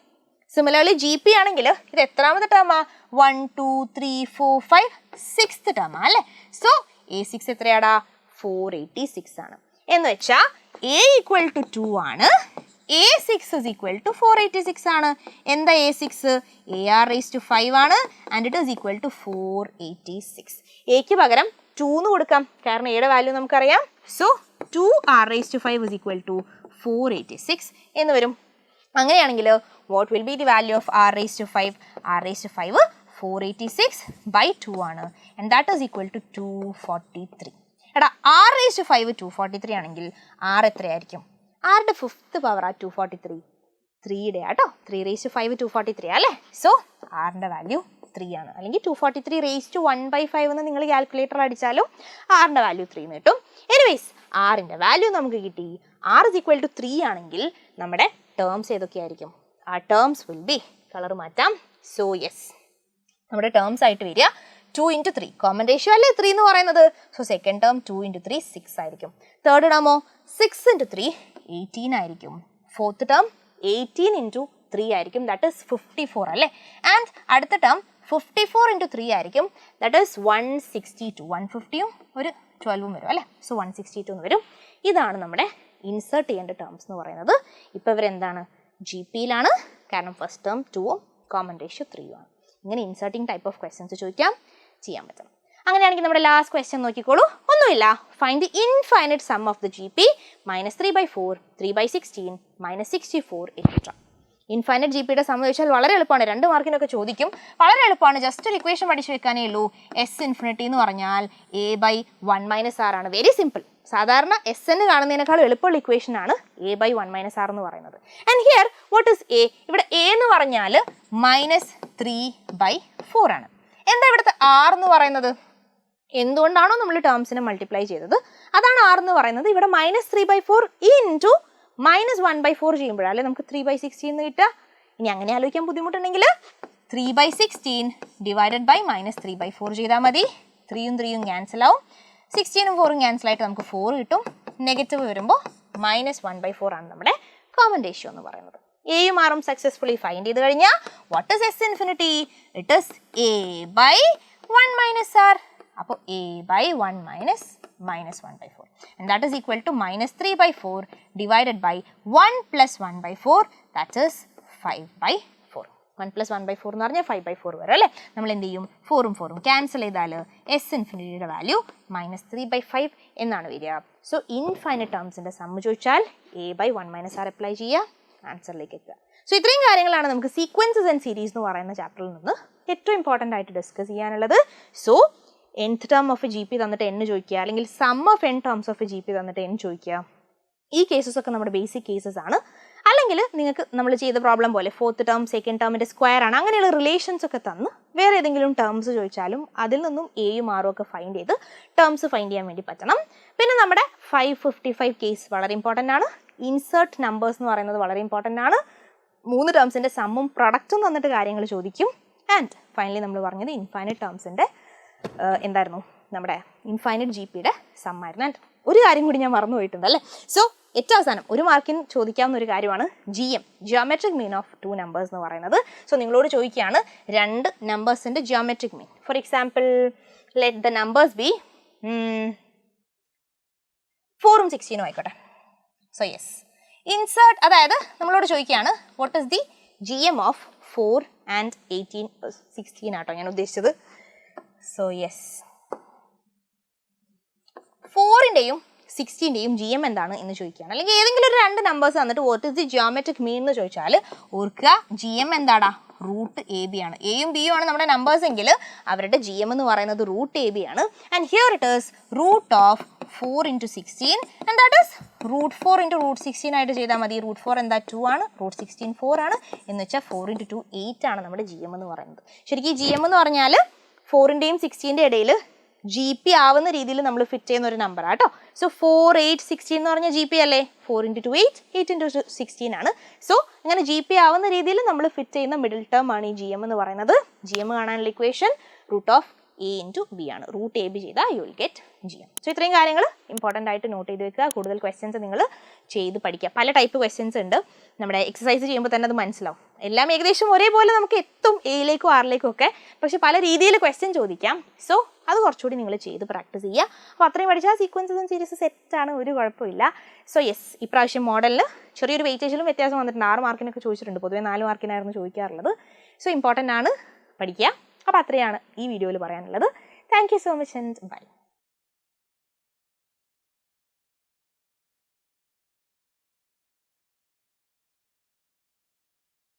സിമിലർലി GP ആണെങ്കിൽ ഇത് എത്രാമത്തെ ടേമാ? 1 2 3 4 5 6th ടേമാ അല്ലേ? So A6 എത്രയാടാ? 486 ആണ്. എന്ന് വെച്ചാൽ A equal to 2 ആണ്, A6 is equal to 486 ആണ്. എന്താ A6? AR raised to 5 ആണ്, and it is equal to 486. Aക്ക് പകരം 2 എന്ന് കൊടുക്കാം, കാരണം Aയുടെ വാല്യൂ നമുക്കറിയാം. So 2R raised to 5 is equal to 486 എന്ന് വരും. അങ്ങനെയാണെങ്കിൽ what will be the value of R raised to 5? R raised to 5 486 by 2 ആണ്, and that is equal to 243. എടാ R raised to 5 243 ആണെങ്കിൽ R എത്രയായിരിക്കും? ആരുടെ 5th പവർ ആ 243? 3യുടെ ആട്ടോ. 3 raised to 5 243 അല്ലേ? സോ ആറിൻ്റെ വാല്യൂ 3 ആണ്. അല്ലെങ്കിൽ 243 raised to 1/5 എന്ന് നിങ്ങൾ കാൽക്കുലേറ്റർ അടിച്ചാലും ആറിൻ്റെ വാല്യൂ 3 എന്ന് കിട്ടും. എനിവേസ് ആറിൻ്റെ വാല്യൂ നമുക്ക് കിട്ടി. R is equal to 3 ആണെങ്കിൽ നമ്മുടെ ടേംസ് ഏതൊക്കെയായിരിക്കും? ആ ടേംസ് വിൽ ബി, കളർ മാറ്റാം. സോ യെസ്, നമ്മുടെ ടേംസ് ആയിട്ട് വരിക 2 into 3. കോമൺ റേഷ്യോ അല്ലേ 3 എന്ന് പറയുന്നത്. സോ സെക്കൻഡ് ടേം 2 into 3 6 ആയിരിക്കും. തേർഡ് ടേമോ 6 into 3 18 ആയിരിക്കും. ഫോർത്ത് ടേം 18 into 3 ആയിരിക്കും, ദാറ്റ് ഈസ് 54 അല്ലേ? ആൻഡ് അടുത്ത ടേം 54 into 3 ആയിരിക്കും, ദാറ്റ് ഈസ് 162. 150യും ഒരു 12ഉം വരും അല്ലേ? സോ 162 എന്ന് വരും. ഇതാണ് നമ്മുടെ ഇൻസേർട്ട് ചെയ്യേണ്ട ടേംസ് എന്ന് പറയുന്നത്. ഇപ്പോൾ ഇവരെന്താണ്? GPയിലാണ്, കാരണം ഫസ്റ്റ് ടേം 2ഉം കോമൺ റേഷ്യോ 3ഉം ആണ്. ഇങ്ങനെ ഇൻസേർട്ടിങ് ടൈപ്പ് ഓഫ് ക്വസ്റ്റ്യൻസ് ചോദിക്കാം, ചെയ്യാൻ പറ്റും. അങ്ങനെയാണെങ്കിൽ നമ്മുടെ ലാസ്റ്റ് ക്വസ്റ്റ്യൻ നോക്കിക്കോളൂ. ഒന്നുമില്ല, find the infinite sum of the GP -3/4 3/16 -64 etc. Infinite GPയുടെ സം ചോദിച്ചാൽ വളരെ എളുപ്പമാണ്, 2 മാർക്കിനൊക്കെ ചോദിക്കും. വളരെ എളുപ്പമാണ്, ജസ്റ്റ് ഒരു ഇക്വേഷൻ പഠിച്ചു വെക്കാനേ ഉള്ളൂ. S ഇൻഫിനിറ്റി എന്ന് പറഞ്ഞാൽ A/1 - R ആണ്. Very simple. സാധാരണ SN കാണുന്നതിനേക്കാൾ എളുപ്പമുള്ള ഇക്വേഷൻ ആണ് A/1 - R എന്ന് പറയുന്നത്. And here what is A? ഇവിടെ A എന്ന് പറഞ്ഞാൽ -3/4 ആണ്. എന്താ ഇവിടുത്തെ R എന്ന് പറയുന്നത്? എന്തുകൊണ്ടാണോ നമ്മൾ ടേംസിനെ മൾട്ടിപ്ലൈ ചെയ്തത് അതാണ് R എന്ന് പറയുന്നത്. ഇവിടെ -3/4 ഇൻറ്റു -1/4 ചെയ്യുമ്പോഴല്ലേ നമുക്ക് 3/16 എന്ന് കിട്ടുക. ഇനി അങ്ങനെ ആലോചിക്കാൻ ബുദ്ധിമുട്ടുണ്ടെങ്കിൽ 3/16 ഡിവൈഡഡ് ബൈ -3/4 ചെയ്താൽ മതി. 3യും 3യും ക്യാൻസൽ ആവും, 16ഉം 4ഉം ക്യാൻസൽ ആയിട്ട് നമുക്ക് 4 കിട്ടും. നെഗറ്റീവ് വരുമ്പോൾ -1/4 ആണ് നമ്മുടെ കോമൺ റേഷ്യോ എന്ന് പറയുന്നത്. എയും ആറും സക്സസ്ഫുള്ളി ഫൈൻഡ് ചെയ്ത് കഴിഞ്ഞാൽ what is S infinity? It is A/1 - R. അപ്പോൾ A/1 - -1/4 and that is equal to -3/4 divided by 1 + 1/4, that is 5/4. 1 + 1/4 എന്ന് പറഞ്ഞാൽ 5/4 വരും അല്ലേ? നമ്മൾ എന്ത് ചെയ്യും? 4ഉം 4ഉം ക്യാൻസൽ ചെയ്താൽ S ഇൻഫിനിറ്റിയുടെ വാല്യൂ -3/5 എന്നാണ് വരിക. സോ ഇൻഫൈനൈറ്റ് ടേംസിൻ്റെ സമ്മ് ചോദിച്ചാൽ A/1 - R അപ്ലൈ ചെയ്യുക, ആൻസറിലേക്ക് എത്തുക. സോ ഇത്രയും കാര്യങ്ങളാണ് നമുക്ക് സീക്വൻസസ് ആൻഡ് സീരീസ് എന്ന് പറയുന്ന ചാപ്റ്ററിൽ നിന്ന് ഏറ്റവും ഇമ്പോർട്ടൻ്റ് ആയിട്ട് ഡിസ്കസ് ചെയ്യാനുള്ളത്. So nth term of GP തന്നിട്ട് n ചോദിക്കുക, അല്ലെങ്കിൽ sum of n terms of GP തന്നിട്ട് n ചോദിക്കുക. ഈ കേസസ് ഒക്കെ നമ്മുടെ ബേസിക് കേസസ് ആണ്. അല്ലെങ്കിൽ നിങ്ങൾക്ക് നമ്മൾ ചെയ്ത പ്രോബ്ലം പോലെ 4th ടേം സെക്കൻഡ് ടേമിൻ്റെ സ്ക്വയർ ആണ്, അങ്ങനെയുള്ള റിലേഷൻസ് ഒക്കെ തന്ന് വേറെ ഏതെങ്കിലും ടേംസ് ചോദിച്ചാലും അതിൽ നിന്നും Aയും Rഉം ഒക്കെ ഫൈൻഡ് ചെയ്ത് ടേംസ് ഫൈൻഡ് ചെയ്യാൻ വേണ്ടി പറ്റണം. പിന്നെ നമ്മുടെ 555 കേസ് വളരെ ഇമ്പോർട്ടൻ്റ് ആണ്. ഇൻസേർട്ട് നമ്പേഴ്സ് എന്ന് പറയുന്നത് വളരെ ഇമ്പോർട്ടൻ്റ് ആണ്. 3 ടേംസിൻ്റെ സമ്മും പ്രൊഡക്റ്റും തന്നിട്ട് കാര്യങ്ങൾ ചോദിക്കും. ആൻഡ് ഫൈനലി നമ്മൾ പറഞ്ഞത് ഇൻഫൈനൈറ്റ് ടേംസിൻ്റെ എന്തായിരുന്നു? നമ്മുടെ ഇൻഫൈനൈറ്റ് GPയുടെ സമ്മായിരുന്നു. ആൻഡ് ഒരു കാര്യം കൂടി ഞാൻ മറന്നു പോയിട്ടുണ്ട് അല്ലേ? സോ ഏറ്റവും അവസാനം 1 മാർക്കിന് ചോദിക്കാവുന്ന ഒരു കാര്യമാണ് GM, geometric mean of 2 numbers എന്ന് പറയുന്നത്. സോ നിങ്ങളോട് ചോദിക്കുകയാണ് 2 നമ്പേഴ്സിൻ്റെ geometric mean. For example let the numbers be 4ഉം 16ഉം ആയിക്കോട്ടെ. സോ യെസ്, ഇൻസേർട്ട്, അതായത് നമ്മളോട് ചോദിക്കുകയാണ് what is the GM of 4 and 18 16 ആട്ടോ ഞാൻ ഉദ്ദേശിച്ചത്. സോ യെസ്, 4ൻ്റെയും 16ൻ്റെയും ജി എം എന്താണ് എന്ന് ചോദിക്കുകയാണ്. അല്ലെങ്കിൽ ഏതെങ്കിലും ഒരു രണ്ട് നമ്പേഴ്സ് തന്നിട്ട് what is the geometric mean എന്ന് ചോദിച്ചാൽ ഓർക്കുക ജി എം എന്താടാ റൂട്ട് എ ബി ആണ്. എയും ബിയും ആണ് നമ്മുടെ നമ്പേഴ്സ് എങ്കിൽ അവരുടെ ജി എം എന്ന് പറയുന്നത് റൂട്ട് എ ബി ആണ്. And here it is root of 4 into 16 and that is root 4 into root 16 ആയിട്ട് ചെയ്താൽ മതി. റൂട്ട് 4 എന്താ 2 ആണ്, റൂട്ട് 16 4 ആണ് എന്ന് വെച്ചാൽ 4 into 2 8 ആണ് നമ്മുടെ ജി എം എന്ന് പറയുന്നത്. ശരിക്കും ഈ ജി എം എന്ന് പറഞ്ഞാൽ 4ൻ്റെയും 16ൻ്റെയും ഇടയിൽ ജി പി ആവുന്ന രീതിയിൽ നമ്മൾ ഫിറ്റ് ചെയ്യുന്ന ഒരു നമ്പർ ആട്ടോ. സോ 4 8 16 എന്ന് പറഞ്ഞാൽ ജി പി അല്ലേ, 4 into 2 8 8 into 2 16 ആണ്. സോ അങ്ങനെ ജി പി ആവുന്ന രീതിയിൽ നമ്മൾ ഫിറ്റ് ചെയ്യുന്ന മിഡിൽ ടേം ആണ് ഈ ജി എം എന്ന് പറയുന്നത്. ജി എം കാണാനുള്ള equation root of A into B ആണ്. റൂട്ട് എ ബി ചെയ്താൽ you will get G M. So ഇത്രയും കാര്യങ്ങൾ ഇമ്പോർട്ടൻ്റ് ആയിട്ട് നോട്ട് ചെയ്ത് വെക്കുക. കൂടുതൽ ക്വസ്റ്റ്യൻസ് നിങ്ങൾ ചെയ്ത് പഠിക്കുക. പല ടൈപ്പ് ക്വസ്റ്റ്യൻസ് ഉണ്ട്, നമ്മുടെ എക്സസൈസ് ചെയ്യുമ്പോൾ തന്നെ അത് മനസ്സിലാവും. എല്ലാം ഏകദേശം ഒരേപോലെ നമുക്ക് എത്തും എയിലേക്കും ആറിലേക്കും ഒക്കെ, പക്ഷെ പല രീതിയിൽ ക്വസ്റ്റ്യൻ ചോദിക്കാം. സോ അത് കുറച്ചുകൂടി നിങ്ങൾ ചെയ്ത് പ്രാക്ടീസ് ചെയ്യുക. അപ്പോൾ അത്രയും പഠിച്ചാൽ സീക്വൻസസ് ആൻഡ് സീരീസ് സെറ്റാണ്, ഒരു കുഴപ്പമില്ല. സോ യെസ്, ഇപ്രാവശ്യം മോഡലിന് ചെറിയൊരു വെയിറ്റേജിലും വ്യത്യാസം വന്നിട്ടുണ്ട്. 6 മാർക്കിനൊക്കെ ചോദിച്ചിട്ടുണ്ട്, പൊതുവേ 4 മാർക്കിനായിരുന്നു ചോദിക്കാറുള്ളത്. സോ ഇമ്പോർട്ടൻ്റ് ആണ്, പഠിക്കുക. അപ്പോൾ അത്രയാണ് ഈ വീഡിയോയിൽ പറയാനുള്ളത്. Thank you so much and by.